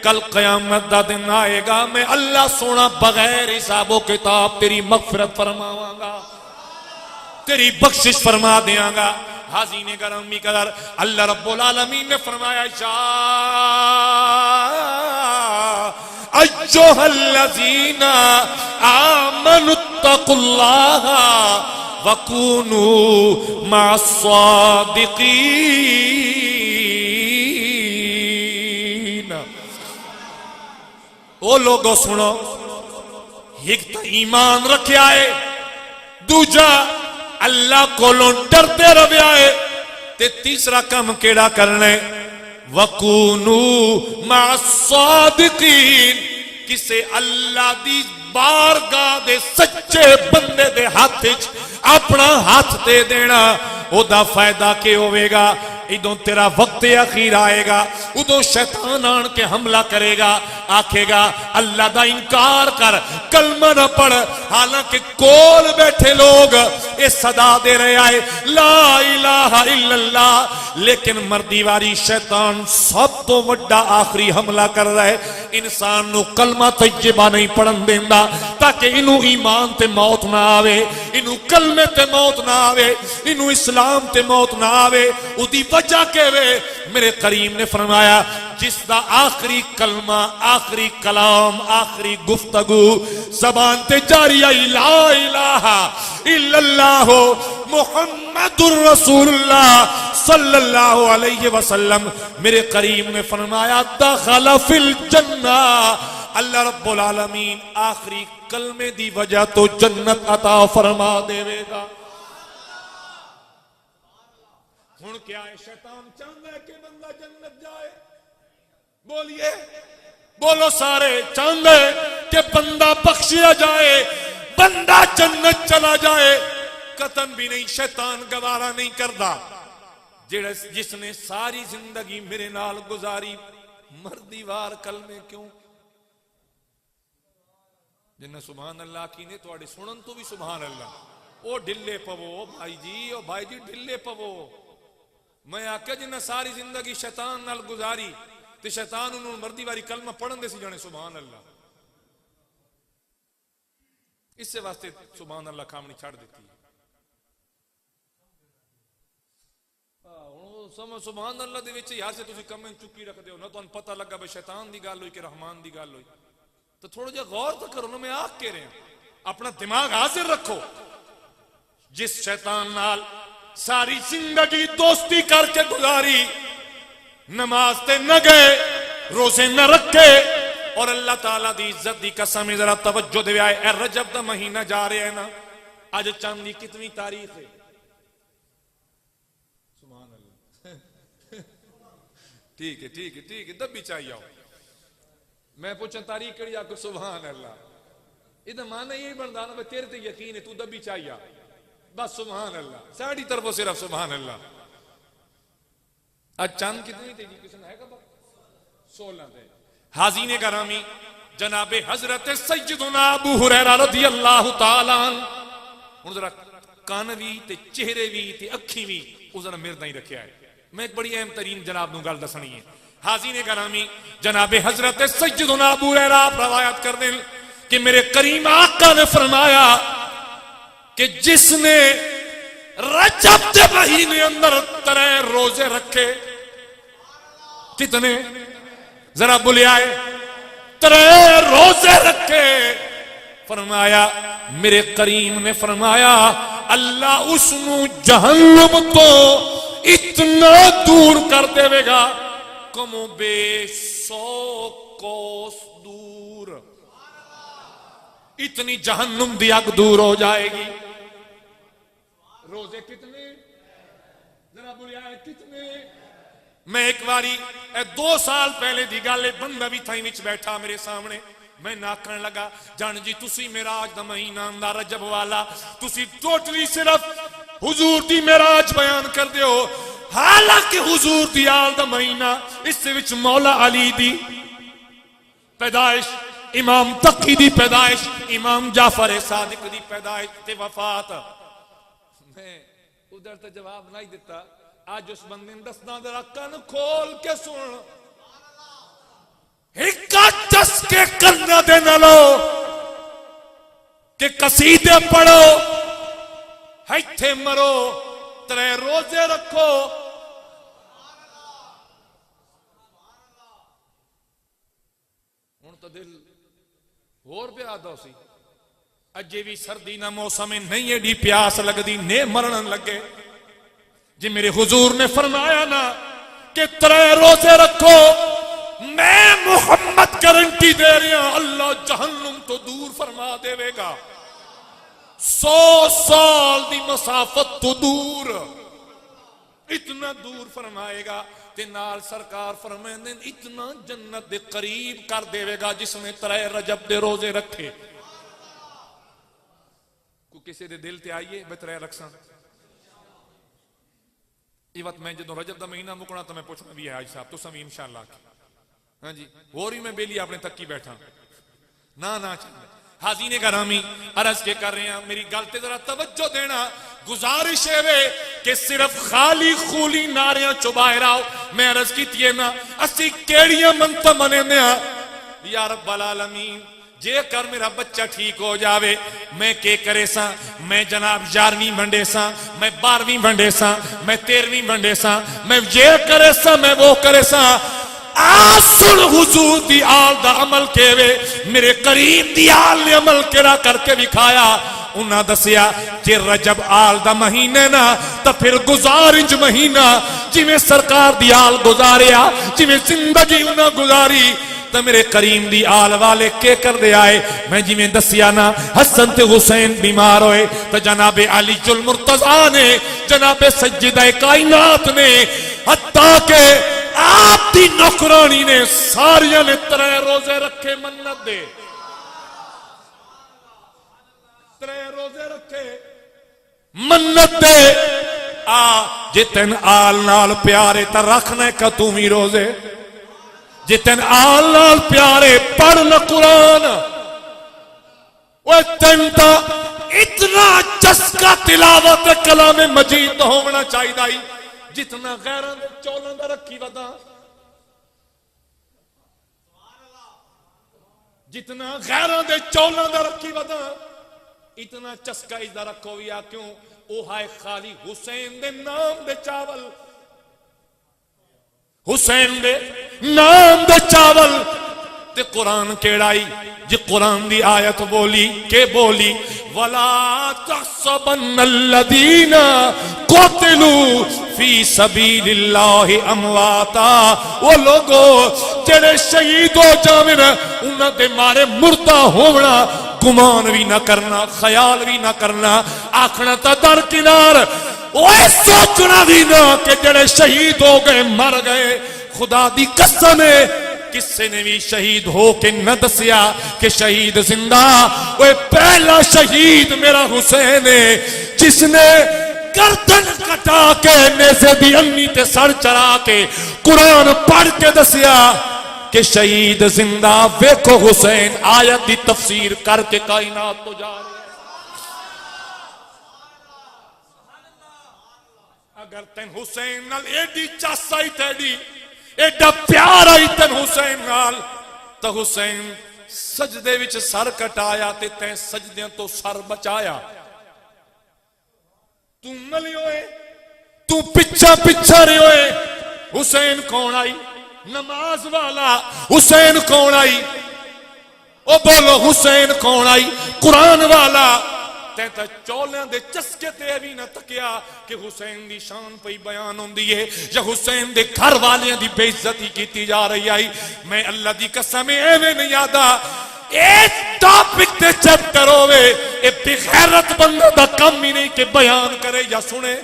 कल कयामत का दिन आएगा मैं अल्लाह सोना बगैर हिसाबो किताब तेरी मगफिरत फरमावांगा, तेरी बख्शिश फरमा देंगा। हाज़ीने गरामी कदर अल्लाह रब्बुल आलमीन ने फरमाया या अय्युहल्लज़ीना आमनुत्तकुल्लाह वकूनू मअस्सादिकीन। ओ लोगों सुनो, एक तो ईमान रखा है, दूजा अल्लाह कोलों डरते रव्या है, ते तीसरा काम केड़ा करना है वकूनू मअस्सादिकीन। किसे अल्लाह दी बारगाह दे सच्चे बंदे दे हाथ अपना हाथ दे देना, ओदा फायदा के होवेगा? इदों तेरा वक्त अखीर आएगा, उदों शैतान आन के हमला करेगा, आखेगा अल्लाह दा इनकार कर, कलमा न पढ़। हालांकि कोल बैठे लोग ये सदा दे रहे आए ला इलाहा इल्लल्लाह, लेकिन मर्दी वारी शैतान सब तो वड्डा आखिरी हमला कर रहा है। इंसान नू कलमा तय्यबा नहीं पढ़न देंदा ताकि इनू ईमान ते मौत ना आवे, इनू कलमे ते मौत ना आवे, इनू इस्लाम ते मौत ना आवे। उदी वजह के वे मेरे करीम ने फरमाया जिसदा आखिरी कलमा, आखिरी कलाम, आखिरी गुफ्तगू जबान ते जारी आई ला इलाहा इल्लल्लाह मुहम्मदुर रसूलुल्लाह सल्लल्लाहु अलैहि वसल्लम, मेरे करीम ने फरमाया दखला फिल जन्नह। अल्लाह रब्बुल आलमीन आखिरी कलमे दी वजह तो जन्नत अता फरमा देवेगा। हुण क्या है? शैतान चाहता है कि बंदा जन्नत जाए। बोलिए, बोलो सारे, चाहता है कि बंदा बख्शिया जाए, बंदा जन्नत चला जाए। कतन भी नहीं, शैतान गवारा नहीं करता। जिसने सारी जिंदगी मेरे नाल गुजारी मर्दी वार कलमे क्यों? जिन्हें सुभान अल्लाह की ने थोड़े सुनन तो भी सुभान अल्लाह। ओ ढिले पवो भाई जी, ओ भाई जी ढिले पवो। मैं आख्या जिन्हें सारी जिंदगी शैतान नाल गुजारी ते शैतान उन्होंने मर्दी वारी कलमा पढ़न दे सी जाने सुभान अल्लाह। इस वास्ते सुभान अल्लाह खामनी छड़ दी। सुभान अल्लाह दे विच यार से तुसी कमेंट चुकी रखते हो ना, तो पता लगा भाई शैतान दी गल हुई कि रहमान दी गल हुई। तो थोड़ा जिहा गौर तो करो ना, मैं आख के रहा अपना दिमाग हाजिर रखो। जिस शैतान नाल सारी जिंदगी दोस्ती करके गुजारी, नमाज ते न गए, रोजे न रखे और अल्लाह ताला दी इज्जत दी कसम जरा तवज्जो दे आए ए रजब दा महीना जा रहा है ना अज चंद दी कितनी तारीख है सुभान अल्लाह ठीक है ठीक है ठीक है दबी चाहिए आओ मैं पूछा तारीख कड़ी आको सुभान अल्लाह इधर माना यही बनता ना तेरे ते यकीन है तू दबी चाहिए बस सुभान अल्लाह साड़ी तरफों सिर्फ सुभान अल्लाह आज चंद कितनी तेजी किसी है कब 16 थे हाज़ीने करामी जनाबे हजरत सैयदुना अबू हुरैरा रज़ियल्लाहु ताला हुण जरा कान भी ते चेहरे भी ते अखी भी उस जरा मेरे ताईं रखिया है मैं एक बड़ी अहम तरीन जनाब नूं गल दसनी है हाज़ीने करामी जनाबे हजरत सैयदुना अबू हुरैरा रवायत करते हैं कि मेरे करीम आका ने फरमाया कि जिसने रजब के महीने अंदर 3 रोजे रखे कितने जरा बुलियाए 3 रोजे रखे फरमाया मेरे करीम ने फरमाया अल्लाह उसनू जहन्नम तो इतना दूर कर देगा कमो बे 100 कोस दूर इतनी जहन्नुम दी आग दूर हो जाएगी रोजे कितने जरा बुलियाए कितने मैं एक बारी 2 साल पहले दी गल बंदा भी थाई विच बैठा मेरे सामने मैं नाकन लगा जान जी तुसी मेराज दा महीना आंदा रजब वाला तुसी टोटली सिर्फ हुजूर दी मेराज बयान कर दियो हालांकि हुजूर दी आल दा महीना इस विच मौला अली दी पैदाइश इमाम तकी दी पैदाइश इमाम जाफर सादिक दी पैदाइश ते वफात मैं उधर तो जवाब नहीं दिता आज उस बंदे ने दसना जरा कन खोल के सुन हिक्का चस्के करना दे न लो कि कसीदे पढ़ो इत्थे मरो 3 रोजे रखो हुण तो दिल होर पे आता सी अजे भी सर्दी ना मौसम नहीं एडी प्यास लगदी ने मरण लगे जी मेरे हुजूर ने फरमाया ना कि 3 रोजे रखो मैं मुहम्मद गारंटी दे रहा अल्लाह जहन्नुम तो दूर फरमा देगा 100 साल दी मसाफत तो दूर इतना दूर फरमाएगा ते नाल सरकार फरमाते इतना जन्नत दे करीब कर देगा जिसने 3 रजब दे रोजे रखे को किसी दे दिल ते आइए मैं 3 रखसा ये बात मैं जो रजब का महीना मुकना तो मैं पूछना भी है आज साहब तुम भी इंशाअल्लाह हाँ जी और ही मैं बेली अपने तक की बैठा ना ना हाज़ीने करामी अर्ज के कर रहे हैं मेरी गल ते जरा तवज्जो देना गुजारिश है कि सिर्फ खाली खूली नारियां चुबाए आओ मैं अर्ज की ना असी केड़ियां मनता मने या रब्बल आलमीन जे कर मेरा बच्चा ठीक हो जावे मैं के करे सा मैं जनाब 11वीं वंडे सा मैं 12वीं वंडे सा मैं 13वीं वंडे सा मैं जे करे सा मैं वो करे सा आसुन हुजूर दी आल दा अमल केवे मेरे करीम दी आल ने अमल केड़ा करके दिखाया उन्हें दसिया जे रजब आल दा महीने ना तो फिर गुजार इंज महीना जिवें सरकार दी आल गुजारिया जिवें जिंदगी उन्हें गुजारी तो मेरे करीम दी आल वाले के कर दे आए मैं जिवें दसिया ना हसन ते हुसैन बीमार होए तो जनाबे अली जुल मुर्तजा ने जनाबे सज्जिदा कायनात ने हत्ता के आप दी नौकरानी ने सारिया ने 3 रोजे रखे मन्नत दे 3 रोजे रखे मन्नत दे आ जे तेन आल नाल प्यारे तो रखना का तू भी रोजे जे तेन आल नाल प्यारे पढ़ न कुरान वो तेन तो इतना चस्का तिलावत कलाम मजीद तो होना चाहिए जितना गैरों के चौलों का रखी वदा जितना गैरों के चौलों का रखी वदा इतना चस्का इसका रखो भी आ क्यों ओ हाय खाली हुसैन दे नाम दे चावल हुसैन दे नाम दे चावल ते कुरान केड़ाई जे कुरान दी आयत बोली के बोली वला तहसबन्नल्लज़ीना क़ुतिलू फी सबीलिल्लाहि अमवाता। वो लोगो जेड़े शहीद हो जावन उन्हां दे मारे मुर्दा होवना गुमान भी ना करना, ख्याल भी ना करना, आखना तो दरकिनार, ओए सोचना भी ना कि जेड़े शहीद हो गए मर गए। खुदा दी कसम है किसी ने भी शहीद हो के न दसिया कि शहीद जिंदा। वो पहला शहीद मेरा हुसैन है जिसने गर्दन कटा के नेज़े दी अन्नी ते सर चढ़ा के कुरान पढ़ के दसिया कि शहीद जिंदा। वेखो हुसैन आयत की तफसीर करके कायनात तो जा रहे। अगर तेन हुसैन नाल एडी चस आई तेरी एडा प्यार आई तेन हुसैन नाल तो हुसैन सजदे विच सर कटाया ते तैं सजदियां तो सर बचाया। तू मली होए तू पिछा पिछा रहे होए। हुसैन कौन आई? नमाज वाला। हुसैन कौन आई? ओ बोलो हुसैन कौन आई? कुरान वाला। तैं तो चौलियां दे चस्के ते भी ना तकिया कि हुसैन दी शान पई बयान होंदी है या हुसैन दे घर वालियां दी बेइज्जती की जा रही आई। मैं अल्लाह दी कसम एवें नहीं आदा एक टॉपिक ते चैप्टर होवे ए बेगैरत बंदे दा काम ही नहीं कि बयान करे या सुने।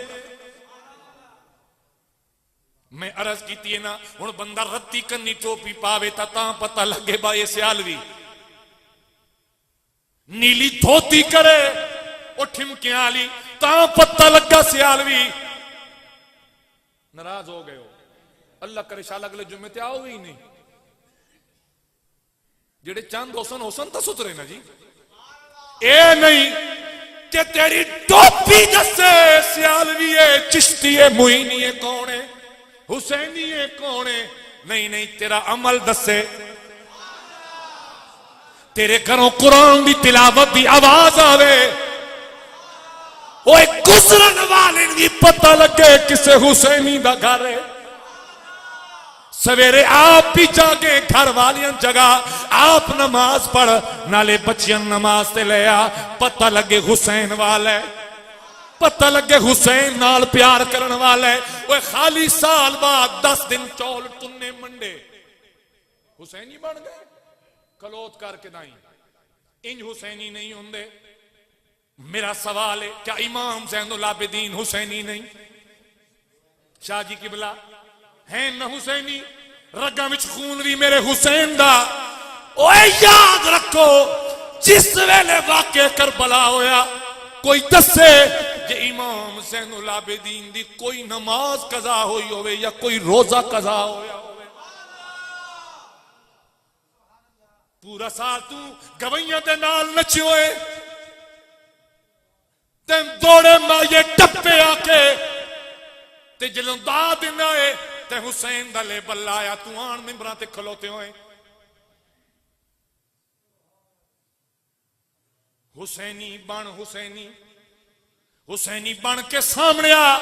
मैं अर्ज की है ना हुण बंदा रत्ती कन्नी टोपी पावे ता पता लगे बा ये सियालवी। नीली धोती करे ओ ठिमकियां वाली ता पता लगा सियालवी। नाराज हो गए हो? अल्लाह करे शाल अगले जुम्मे ते आओ ही नहीं। जेड़े चंद होसन होसन तो सुतरे ना जी। ए नहीं कि तेरी टोपी दसे सियालवी है, चिश्ती है, मुईनी है, कौन है, हुसैनी है, कौन है? नहीं नहीं तेरा अमल दसे। तेरे घरों कुरान की तिलावत की आवाज आवे ओए गुजरन वाले भी पता लगे किसे हुसैनी दा घर है। सवेरे आप भी जागे घर वालियां जगह आप नमाज पढ़ नाले बच्चियां नमाज ते ले आ। पता लगे हुसैन वाला है, पता लगे हुसैन नाल प्यार करने वाला है। वो खाली साल बाद 10 दिन चौल टुन्ने मंडे हुसैनी बन गए। कलोत करके नहीं इंज हुसैनी नहीं होंगे। मेरा सवाल है क्या इमाम ज़ैनुल आबिदीन हुसैनी नहीं? शाह जी किबला है न हुसैनी? रगा विच खून भी मेरे हुसैन दा। ओए याद रखो जिस वेले वाकया करबला होया कोई दसे जे इमाम ज़ैनुल आबिदीन दी कोई नमाज कज़ा हुई होवे या कोई रोजा कज़ा होया होवे। पूरा साल तू गवैया दे नाल नचे होए ते दौड़े माये टप्पे आके ते जलों दा देना है ते हुसैन दा लेबल लाया तू आन मिंबरां ते खलोते होए। हुसैनी बन हुसैनी, हुसैनी बन के सामने आ।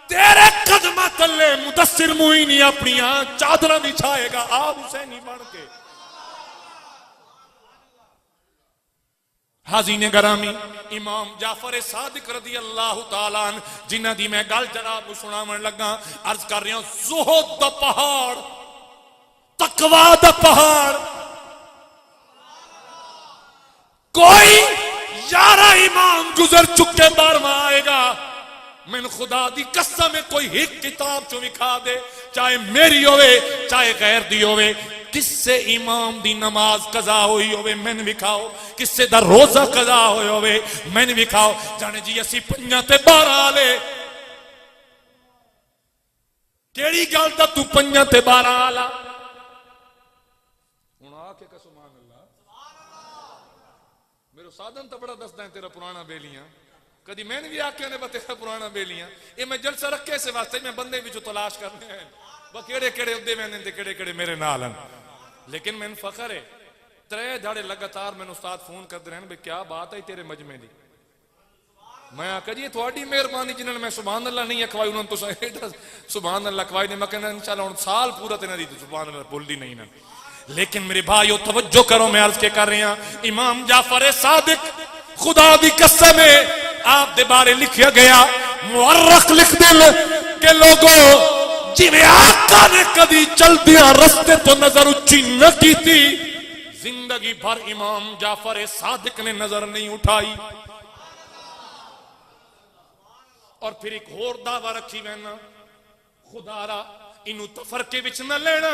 तेरे कदम तले मुदस्सिर मुईनी अपनी चादर बिछाएगा। आ हुसैनी बन के। हाज़ीने गरामी इमाम जाफर सादिक रज़ी अल्लाह तआला अन्हु जिन्हां दी मैं गल जनाब सुनावन लगा। अर्ज कर रहा ज़ुहद दा पहाड़, तकवा दा पहाड़। कोई 11 इमाम गुजर चुके 12वां आएगा। मैंने खुदा दी कसम है कोई एक किताब चो विखा दे चाहे मेरी होवे चाहे गैर दी होवे किससे इमाम दी नमाज कज़ा हुई होवे मैंने विखाओ। किससे दा रोजा कज़ा होए होवे मैंने विखाओ। जाने जी असी 5 ते 12 आले केड़ी गल दा तू 5 ते 12 आला हुण आके का सुभान अल्लाह। मेरे साधन तो बड़ा दसदा है तेरा पुराना बेलियां। कदी मैंने भी आके ने तेरा पुराना बेलियां। ये मैं जलसा रखे से वास्ते मैं बंदे विचों तलाश करने हैं वो केड़े केड़े उदे मैंने ते केड़े केड़े मेरे नाल हैं। लेकिन मैंने फखर है 3 धाड़े लगातार मैंने उस्ताद फोन करते रहन भाई क्या बात है तेरे मजमे दी। मैं आखा जी थोड़ी मेहरबानी जिन्होंने मैं सुभान अल्लाह नहीं अखवाई उन्होंने तो सुभान अल्लाह अखवाई ने मैं कहना इंशाल्लाह हुण साल पूरा तेना दी सुभान अल्लाह बोलदी नहीं ना। लेकिन मेरे भाइयों तवज्जो करो मैं अर्ज के कर रहे हैं इमाम जाफर सादिक खुदा दी कसम है आप दे बारे लिखा गया मुअर्रख लिख दिल के लोगों जिवें आका ने कदी चलदियां रस्ते तो नजर उच्ची न की थी, जिंदगी भर इमाम जाफर सादिक ने नजर नहीं उठाई। और फिर एक होर दावा रखी वैना, खुदारा इनू तफरके विच न लेना,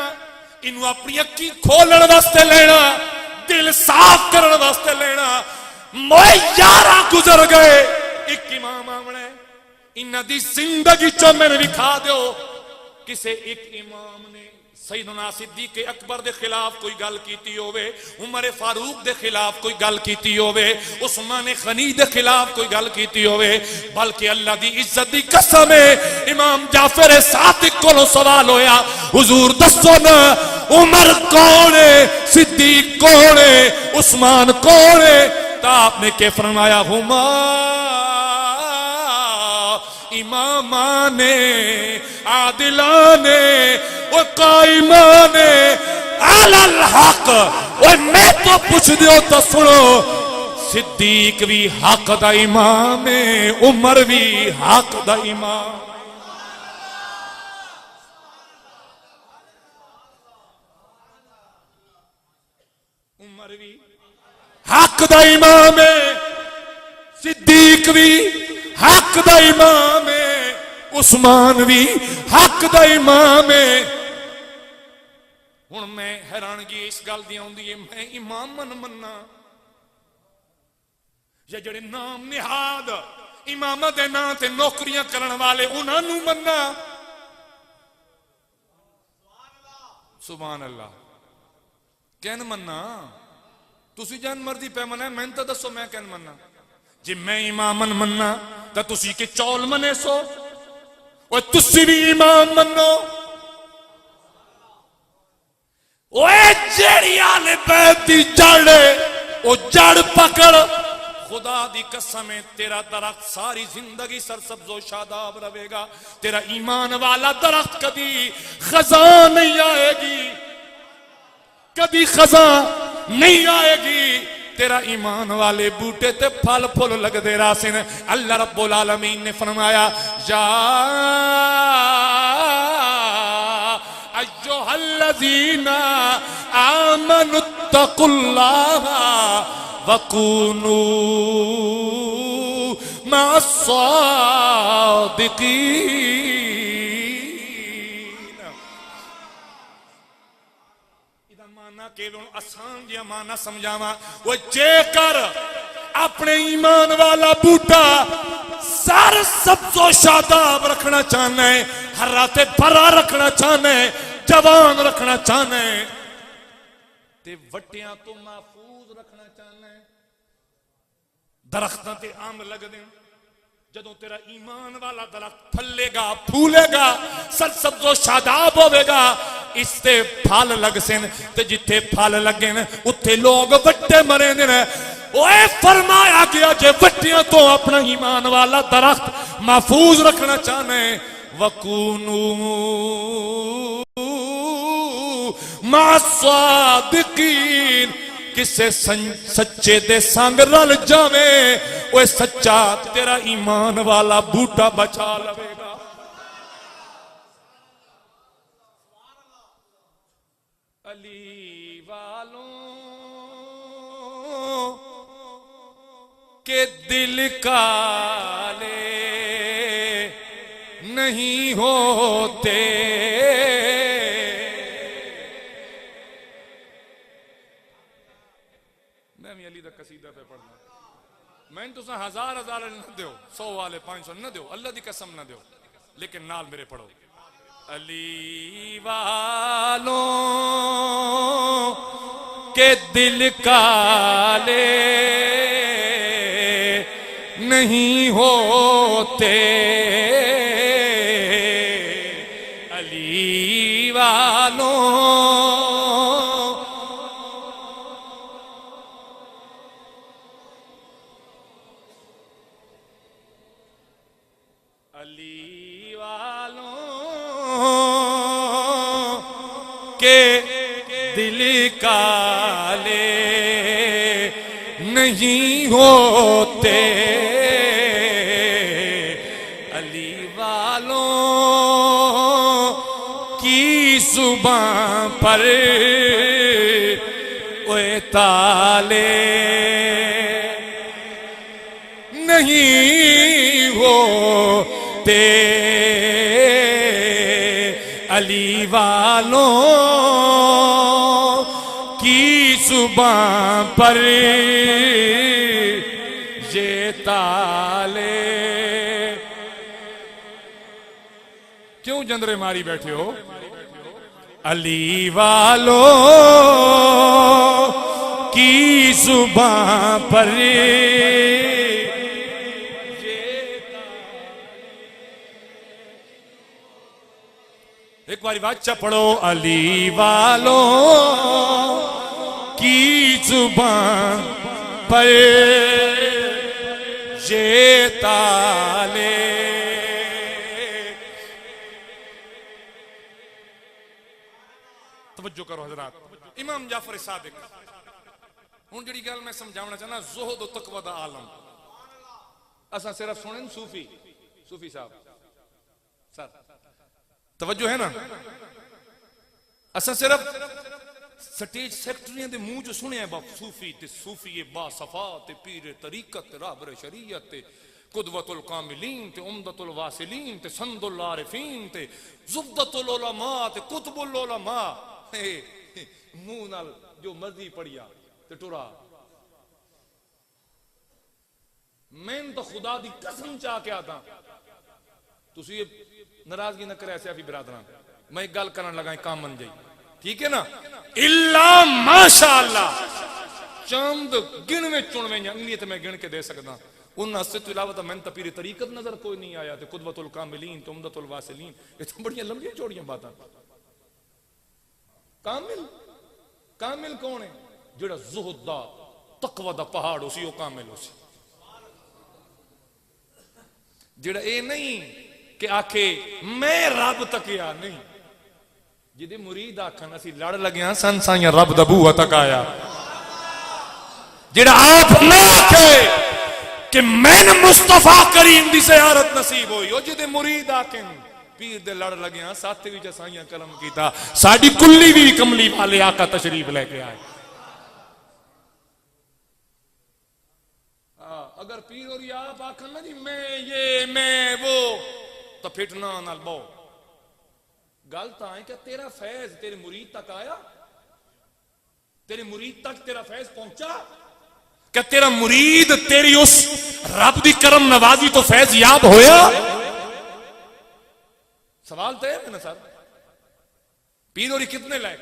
इनू अपनी अखी खोलने वास्ते लेना, दिल साफ करने वास्ते लेना। मोए 11 गुजर गए, एक इमाम आमने इन्हां दी जिंदगी चो मैंने विखा दो किसे एक इमाम ने सैयदना सिद्दीक अकबर दे खिलाफ कोई गल कीती होवे, उमर फारूक दे खिलाफ कोई गल कीती होवे, उस्मान गनी दे खिलाफ कोई गल कीती होवे। बल्कि अल्लाह दी इज्जत दी कसम है, इमाम जाफर सादिक कोलों सवाल होया, हुजूर दसो ना उमर कौन है, सिद्दीक कौन है, उस्मान कौन है? तो आपने क्या फरमाया, हुमा इमामाने आदिलाने व काइमाने अलल हक। ओए मैं तो पूछ दियो तो सुनो, सिद्दीक भी हक दा इमाम है, उमर भी हक दा इमाम। उमर भी हक दा इमाम है, सिद्दीक भी हक दा इमाम है, उस्मान भी हक दा इमाम है। हुण मैं हैरानगी इस गल दी आउंदी है, मैं इमाम मन्ना या जेड़े नाम निहाद इमाम दे नां ते नौकरियां करन वाले उन्हां नूं मन्ना। सुभान अल्लाह, कैन मन्ना? तुसी जान मर्जी पे मना, मैं तो दसो मैं कैन मन्ना? जे मैं इमामन मन्ना तो तुसी के चौल मने सो, और तुसी भी इमाम मनो। ओए जेड़ी आले बैत दी जड़ ओ जड़ पकड़, खुदा दी कसम है तेरा दरख्त सारी जिंदगी सरसब्जो शादाब रहेगा। तेरा ईमान वाला दरख्त कभी खजा नहीं आएगी, कभी खजा नहीं आएगी। तेरा ईमान वाले बूटे ते फल फुल लगदे रासिन। अल्लाह रब्बुल आलमीन ने फरमाया, या अय्युहल्लज़ीना आमनुत्तकुल्लाहा वकूनू मस्सादिकीन। इदा माना केवल आसान जिहा माना समझावा, वो जेकर अपने ईमान वाला बूटा सर सबसो शादाब रखना चाहना है, हर राते भरा रखना चाहना है, जवान रखना चाहना है, ते वट्टियां तो महफूज रखना चाहना है। दरख्तां ते आम लगदे, जदों तेरा ईमान वाला दरख्त फलेगा फूलेगा सरसब्जो शादाब होवेगा, इससे फल लग सेन, ते जिथे फल लगे न उत्थे लोग वट्टे मरे ने। ओए फरमाया गया जे वट्टियां तो अपना ईमान वाला दरख्त महफूज रखना चाहना है, वकूनू मस्सादिकीन, किसे सच्चे दे संग रल जावे, ओए सच्चा तेरा ईमान वाला बूटा बचा लवेगा। अली वालों के दिल काले नहीं होते, मैं भी अली दा कसीदा पे पढ़ना। मैं तुसा 1000 न दो, 100 वाले 500 न दो, अल्लाह दी कसम न दो, लेकिन नाल मेरे पढ़ो। अली वालों के दिल काले नहीं होते, अली वालों अली वालों के दिल काले नहीं होते, अली वालों की जुबां पर ओए ताले नहीं होते, अली वालों की जुबां पर ये ताले। क्यों जंदरे मारी बैठे हो? अली वालों की जुबां पर एक बारी बादशाह पढ़ो, अली वालों की जुबां पर ये ताले। तवज्जो करो हजरात, इमाम जाफर सादिक हुण जिहड़ी गल मैं समझावना चाहना, ज़ुहद और तकवा दा आलम। असां सिर्फ सुने सूफी सूफी साहब सर, तवज्जो है ना? असां सिर्फ स्टेज सेक्रेटरियां दे मुंह चो सुने बा सूफी ते सूफी बा सफा ते पीर तरीकत ते राहबर शरीयत ते कुदवतुल कामिलीन ते उम्दतुल वासिलीन ते संदुल आरिफीन ते जुब्दतुल उलमा ते कुतुबुल उलमा। मुंह नाल जो मर्जी पढ़िया ते टुरा। मैं तो खुदा दी कसम चाह के आता, तुसी नाराजगी न करे ऐसे बिरादरान, मैं एक गल करन लगा काम बन जाई, ठीक है ना? इल्ला माशाअल्लाह चंद गिणवे चुनवे अंगलियत मैं गिण के दे सकदा, उन से तो इलावा तो मैंने तो पीर तरीकत नजर कोई नहीं आया। तो कुदवतुल कामिलीन तो उम्दतुल वासिलीन, ये तो बड़ियां लंबियां चौड़ियां बातां। कामिल कामिल कौन है? जेड़ा ज़ुहद दा तकवा दा पहाड़ उसी वो कामिल उसी। जेड़ा ये नहीं कि आखे मैं रब तकिया नहीं, जिदे मुरीद आखन असी लड़ लगे सन साइया रब दा बूहा तक आया। जेड़ा आप ना आखे कि मैंने मुस्तफा करीम दी ज़ियारत नसीब होई, ओ जिदे मुरीद आखन पीर दे लड़ लगे साथ भी साइया कलम कीता, साडी कुल्ली भी कमली वाले आका तशरीफ लेके आए। अगर पीर और आप आखन ना जी मैं ये मैं वो, तो फिटना नाल बो गल तो है। क्या तेरा फैज तेरे मुरीद तक आया? तेरे मुरीद तक तेरा फैज पहुंचा? क्या तेरा मुरीद तेरी उस रब दी करम नवाजी तो फैज याब होया? सवाल तो है ना सर, पीर और कितने लायक,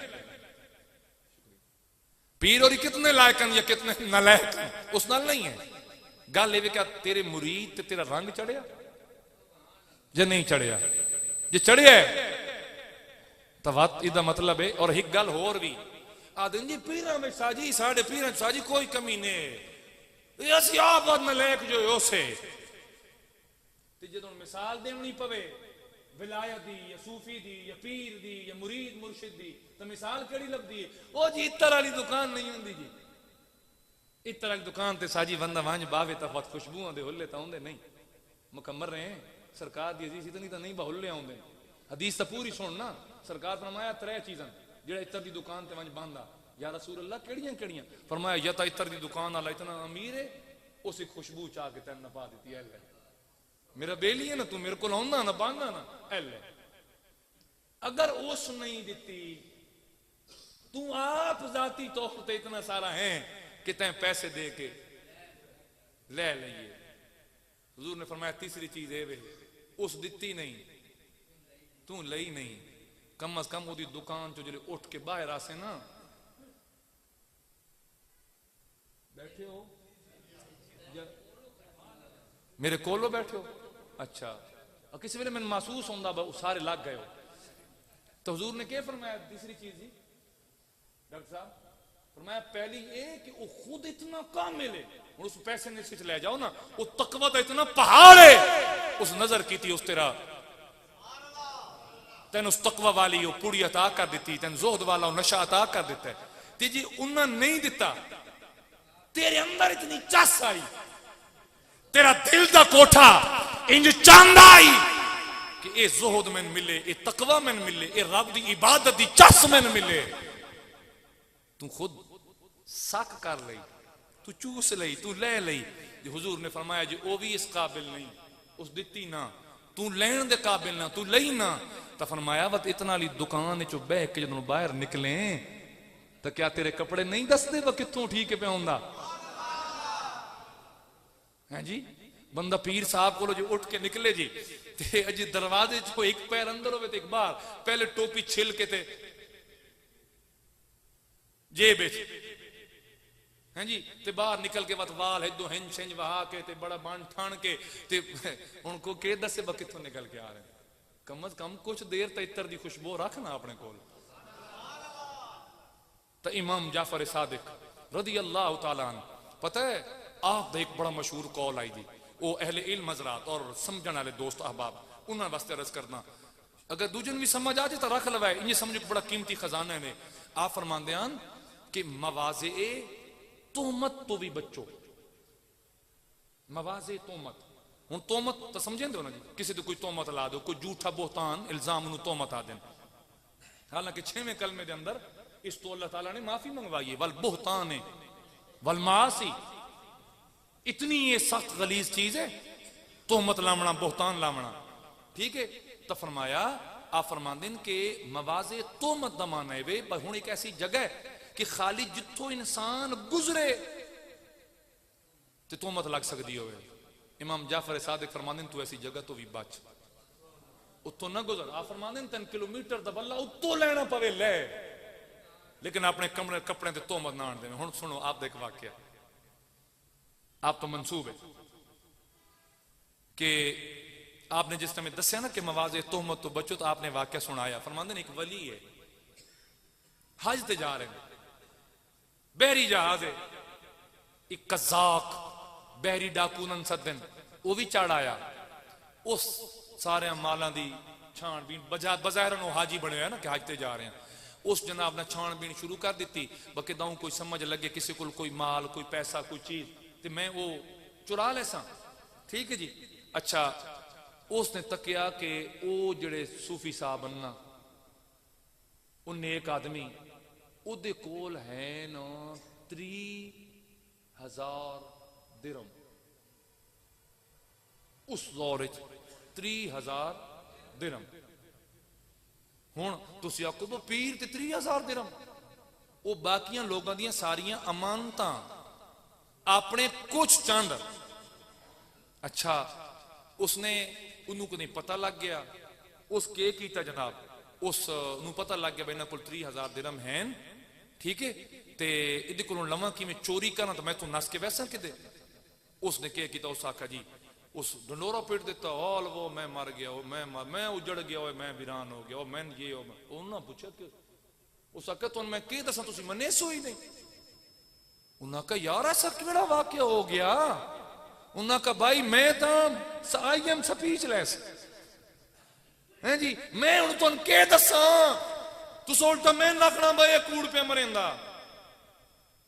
पीर और कितने लायक या कितने नालायक उस नाल नहीं है गल। ये क्या तेरे मुरीद तेरा रंग चढ़िया जे नहीं चढ़िया? जे चढ़िया तो बात इदा मतलब है। और एक गल होर भी आदन जी पीर में साजी साढ़े पीर साजी कोई कमी नहीं, असि आप नालायक जो उसे जो मिसाल देनी पवे विलायत दी या सूफी दी या पीर दी या मुरीद मुर्शिद दी, तो मिसाल केड़ी लगदी है? ओ जी इत्तर वाली दुकान नहीं होंदी जी, इत्तर वाली दुकान ते साजी बंदा वंज बावे तो बहुत खुशबुआं दे हुल्ले तो आउंदे नहीं। मुकम्मल रहे सरकार दी अजीज इतनी तो नहीं बहुल्ले आउंदे। हदीस तो पूरी सुन ना, सरकार फरमाया त्रै चीज़ां जेड़ा इत्तर दी दुकान ते वंज बांदा। या रसूल अल्लाह केड़ियां केड़ियां? फरमाया या तो इत्तर दी दुकान वाला इतना अमीर है उसे खुशबू चाह के तेन नपा दी है, मेरा बेली है ना, तू मेरे को आउंदा ना बांदा ना एल। अगर उस नहीं दिती, तू आप जाती तौर पे इतना सारा है कि तैं पैसे दे के ले लिये। हुजूर ने फरमाया तीसरी चीज है वे उस दिती नहीं तू लई नहीं, कम अज कम ओदी दुकान चो जो उठ के बाहर आसे ना, बैठे हो मेरे कोलो बैठे हो, अच्छा और किसी वेले मैंने महसूस होंदा सारे लग गए हो। तो हुजूर ने क्या फरमाया तीसरी चीज जी डॉक्टर साहब? फरमाया पहली ये कि वो खुद इतना कामिल है, उस पैसे ने सिच ले जाओ ना, वो तकवा का इतना पहाड़ है, उस नजर की थी उस तेरा तेन उस तकवा वाली वो पुड़ी अता कर दी, तेन जोहद वाला नशा अता कर दिता है। ते जी उन्हें नहीं दिता, तेरे अंदर इतनी चस आई, तेरा दिल का कोठा इंज चांदा आई ये ज़ुहद मैन मिले, ये तकवा मैन मिले, ये रब दी इबादत दी चस मैन मिले। तू खुद सक कर लई, तू चूस लई, तू ले लई। जो हुजूर ने फरमाया जी वो भी इस काबिल नहीं, उस दिती ना, तू लैन दे काबिल ना, तू लई ना। तो फरमाया वत इतना ली दुकान चो बह के जदों बाहर निकले तो क्या तेरे कपड़े नहीं दसदे व कित्थों ठीक पे आउंदा है जी। बंदा पीर साहब को जो उठ के निकले जी ते अजी दरवाजे चो एक पैर अंदर होवे ते एक बाहर, पहले टोपी छिल के ते जेब हैं जी, ते बाहर निकल के बत वाल इदों हिंज छिंज वहा के ते बड़ा बन ठान के ते उनको के दसे ब कित्थों निकल के आ रहे। कम अज कम कुछ देर तो इत्र की खुशबू रखना अपने कोल। तो इमाम जाफर सादिक रदी अल्लाह तआला अन्हु, पता है आप दा एक बड़ा मशहूर कौल आई थी, वो अहले इल्म हज़रात और समझण वाले दोस्त अहबाब उन्होंने वास्ते अर्ज करना, अगर दूजन भी समझ आ जाए तो रख लवाए, इन्हें समझो बड़ा कीमती खजाना ने। आप फरमाते हैं कि मवाज़े तोहमत तो भी बच्चो, मवाज़े तोहमत। हुण तोहमत तो समझे ना जी, किसी तो कोई तोहमत ला दो, कोई झूठा बोहतान इल्जाम उन्होंने तोहमत आ दें। हालांकि 6वें कलमे के अंदर इस तो अल्लाह ताला ने माफी मंगवाई है, वल बोहतान है वल मासी, इतनी ये सख्त गलीज चीज है तोहमत लावना, बोहतान लावना, ठीक है। तो फरमाया आप फरमाते हैं कि मवाज़े तोहमत दा माना है वे हुण एक ऐसी जगह कि खाली जिथों इंसान गुजरे तो तोहमत लग सकती हो। इमाम जाफर सादिक फरमाते हैं तू ऐसी जगह तो भी बच, उतो ना गुजर। आप फरमाते हैं 3 किलोमीटर दा बल्ला उतो लेना पवे ले, लेकिन अपने कमरे कपड़े ते तोहमत ना आण देवे। हुण सुनो आप दा एक वाकया, आप तो मंसूब है कि आपने जिस समय दसिया ना कि मवाज़े तोहमत तो बचो, तो आपने वाकया सुनाया। फरमाते हैं एक वली है, हज ते जा रहे हैं, बहरी जहाज है, एक कज़ाक बहरी डाकू नन सदन वो भी चढ़ आया, उस सारे मालों की छाणबीन बजारन हाजी बने है ना कि हज ते जा रहे हैं, उस जनाब ने छाणबीन शुरू कर दी। बकिदाऊ कोई समझ लगे किसी को कोई माल कोई पैसा कोई चीज तो मैं वो चुरा ले सा, ठीक है जी। अच्छा उसने तकिया कि वो जड़े सूफी साहब ना वो नेक आदमी उहदे कोल है ना 30,000 दिरहम, उस दौर 30,000 दिरहम। हुण तुसीं आखो तो पीर ते 30,000 दिरहम, वो बाकियां लोगों दी सारियां अमानतां अपने कुछ चंद। अच्छा उसने उन्होंने को नहीं पता लग गया, उस के कीता जनाब, उस नूं पता लग गया भाई इन्हां कोल 30,000 दिरहम हैं, ठीक है, ते इहदे कोलों लवां कि मैं चोरी करा तो मैं तू नस के वैसा कि उसने क्या किया, उस आखा जी उस डंडोरा पीट देता, ऑल वो मैं मर गया, वो मैं उजड़ गया, वो मैं वीरान हो गया, वो मैं ये हो। उन्होंने पूछा कि उस आखा तुम मैं क्या दसा तुसीं मन्ने सो ही नहीं। उन्होंने कहा यार ऐसा केड़ा वाकया हो गया। उन्होंने कहा भाई मैं तो आई एम स्पीचलेस हैं जी, मैं हुण तुहानूं क्या दसा, तुस उल्टा मैं नखना भाई कूड़ पे मरेंदा।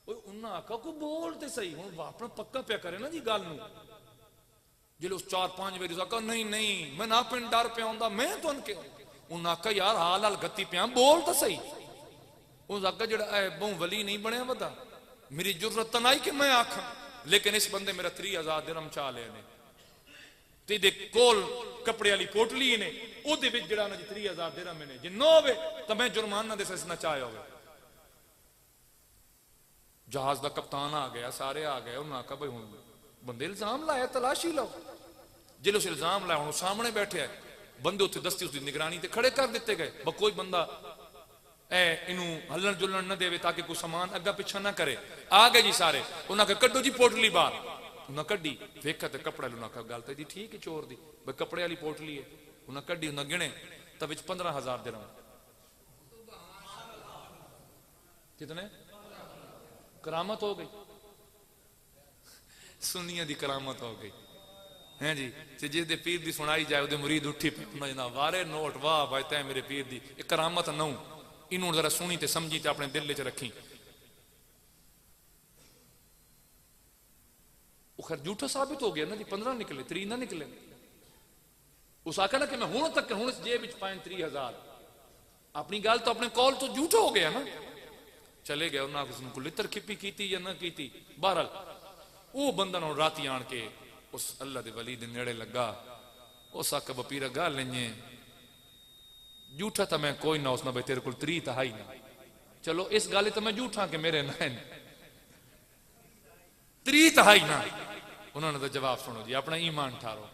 उन्हें आखा को बोल तो सही, हुण अपना पक्का पिया करे ना जी गल नूं। जिले उस 4-5 बारी आखा नहीं नहीं मैं ना अपने डर पे आउंदा, मैं तुहानूं क्या। उन्हें आखा यार हाल हाल गत्ती पिया बोल तो सही। उस आखा जिहड़ा बहु वली नहीं बनया वदा, मेरी जुर्रत तो नहीं कि मैं आखा, लेकिन इस बंदे मेरा 30,000 दिरहम चा ले ने ते कोल कपड़े वाली पोटली ने ओदे विच जिहड़ा ना जी 30,000 दिरहम ने, जे ना होवे तो मैं जुर्माना दे ससना चाहे होवे। जहाज का कप्तान आ गया, सारे आ गए। उन्हें आखा भाई हुण बंदे इल्जाम लाया तलाशी लो। जिले उस इल्जाम लाया हुण सामने बैठे है बंदे, उत्थे दस्ती उसकी निगरानी ते खड़े कर दिते गए। कोई बंदा इनू हलन जुलन न देवे ताकि कोई सामान अग्गा पिछा ना करे। आ गए जी सारे, उन्हें कड्डो जी पोटली बाहर। उन्हें कड्डी, वेखा तो कपड़े उन्हें आखा गल तो जी ठीक है चोर दी भाई कपड़े वाली पोटली है। उन्हें कड्डी, उन्हें गिने तो 15,000 दिरहम। कितने करामत हो गई, सुन्नियां दी करामत हो गई हैं जी। जिस दे पीर दी सुनाई जाए उहदे मुरीद उठी जनाब वारे नोट, वाह भाई तै मेरे पीर दी एक करामत नौ। इन्होंने जरा सुनी ते समझी ते अपने दिल च रखी। वो खैर झूठा साबित हो गया ना जी, 15 निकले 3 ना निकले। उस आखा ना कि मैं हूं तक हूं जेब 35,000 अपनी गल तो अपने कॉल तो झूठा हो गया ना। चले गए उन्होंने को लित्र खिपी की या ना की। बहरहाल वो बंदा राती आन के उस अल्लाह के वली के नेड़े लगा। उस आख बपीरा गल नहीं झूठा तो मैं कोई ना उसना भाई तेरे को 3 तो है ही ना। चलो इस गल तो मैं झूठा कि मेरे ना 3 तो है ही ना। उन्होंने तो जवाब सुनो जी अपना ईमान ठारो।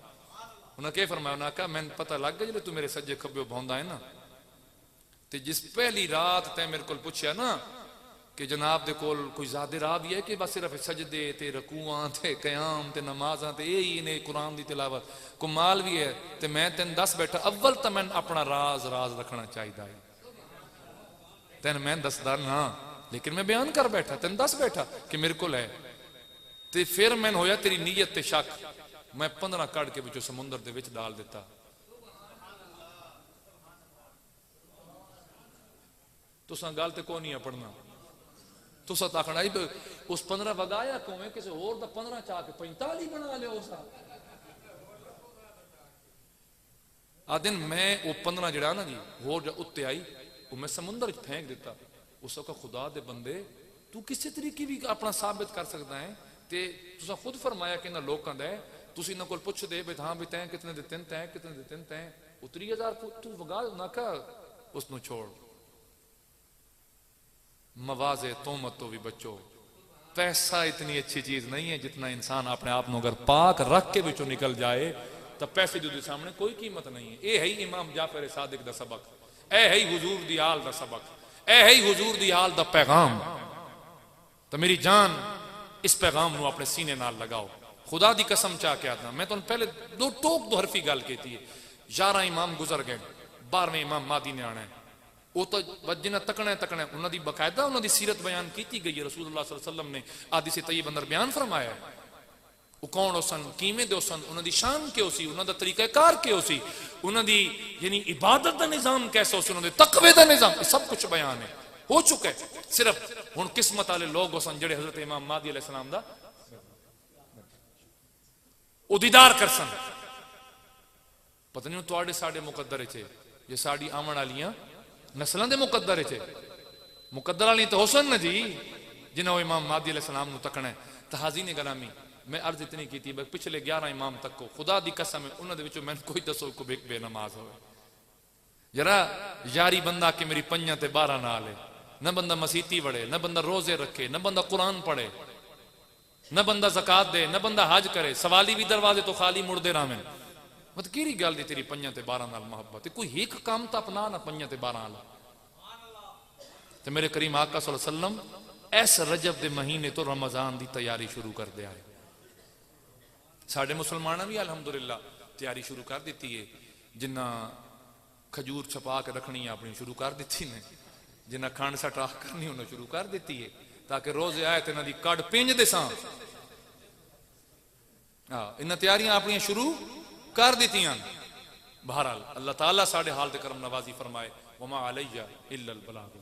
उन्हें क्या फरमाया उन्हें कहा मैंने पता लग गया जो तू मेरे सज्जे खब्बे बौंदा है ना ते जिस पहली रात तै मेरे को पूछया ना कि जनाब दे कोल कोई ज़्यादा राह भी है कि बस सिर्फ सजदे ते रकूआं ते क़याम ते नमाज़ां ते यही ने कुरान दी तिलावत कमाल भी है ते मैं तेन दस बैठा अव्वल तो मैं अपना राज रखना चाहिए तेन मैं दसदा ना लेकिन मैं बयान कर बैठा तेन दस बैठा कि मेरे को है ते फिर मैंने होया तेरी नीयत ते शक मैं 15 कड़ के विचों समुंदर दे विच डाल दिता। तुसा गल ते कोई नहीं पढ़ना तुसा तो आखना उस 15 वगाया क्यों है किसी होर दा 15 चाह के 45 बना लिया उस आ दिन मैं वो 15 जड़ा ना जी होर जो उत्ते आई वो मैं समुंदर फेंक दिता। उस का खुदा दे बंदे तू किसी तरीके भी अपना साबित कर सकता है ते तुसा खुद फरमाया कि इन्होंने लोगों का तुम इन्होंने को पुछ दे भाई हाँ भी तैं कितने दिते तैं कितने दिते तैं वो 30,000 तू वगा ना कहा उसनों छोड़ मवाजे तोमत तो भी बचो। पैसा इतनी अच्छी चीज नहीं है जितना इंसान अपने आप को अगर पाक रख के बिचों निकल जाए तो पैसे के सामने कोई कीमत नहीं है। ये है ही इमाम जाफर सादिक दा सबक ए है ही हुजूर दी आल दा सबक ए है ही हुजूर दी आल दा पैगाम। तो मेरी जान इस पैगाम को अपने सीने नाल लगाओ। खुदा दी कसम चाह के आता मैं तो पहले दो टोक दो हरफी गल की 11 इमाम गुजर गए 12वें इमाम मादी ने आना है वो तो जिन्हें तकना उन्होंने बकायदा उन्होंने सीरत बयान की गई है। रसूलुल्लाह सल्लल्लाहु अलैहि वसल्लम ने आदिस तय्यब अंदर बयान फरमाया है वो कौन हो सन किवें दे सन उन्होंने शान क्यों सी उन्होंने तरीकाकार क्यों सी उन्होंने यानी इबादत का निजाम कैसा सी उन्होंने तकवे का निजाम सब कुछ बयान है हो चुका है। सिर्फ हुण किस्मत वाले लोग हो सन जेड़े हजरत इमाम महदी अलैहिस्सलाम दा दीदार कर सन। पता नहीं तुहाडे साडे मुकद्दर च जे साडी आवन वालियां नस्लों के मुकद्दर च मुकद्दर वाली तो हो सन ना जी जिन्होंने इमाम महदी अलैहिस्सलाम नूं तकना है। तो हाज़रीन गिरामी मैं अर्ज इतनी की पिछले 11 इमाम तक को खुदा दी कसम है उन्होंने विचों मैं कोई दसो को बेनमाज हो जरा यारी बंदा कि मेरी 5 ते 12 नाल है न बंदा मसीती वड़े न बंदा रोजे रखे न बंदा कुरान पढ़े न बंदा ज़कात दे न बंदा हज करे सवाली भी दरवाजे तो खाली मुड़दे रामें मत की गल दी तेरी 5 ते 12 नाल मोहब्बत कोई एक काम तो अपना ना 5 ते 12 वाला। तो मेरे करीम आका सल्लल्लाहु अलैहि वसल्लम इस रजब के महीने तो रमजान की तैयारी शुरू कर दिया है। साडे मुसलमाना भी अलहमदुलिल्लाह तैयारी शुरू कर दी है जिन्ना खजूर छपा के रखनी अपनी शुरू कर दी ने जिन्ना खंड सटा करनी उन्हें शुरू कर दी है ताकि रोज आए तो इन्हों की कड़ पिंज दे सा इन्हें तैयारियां अपनी शुरू कर दी। बहरहाल अल्लाह ताला साडे हाल ते करम नवाजी फरमाए वमा अलैया इल्लल बलाग।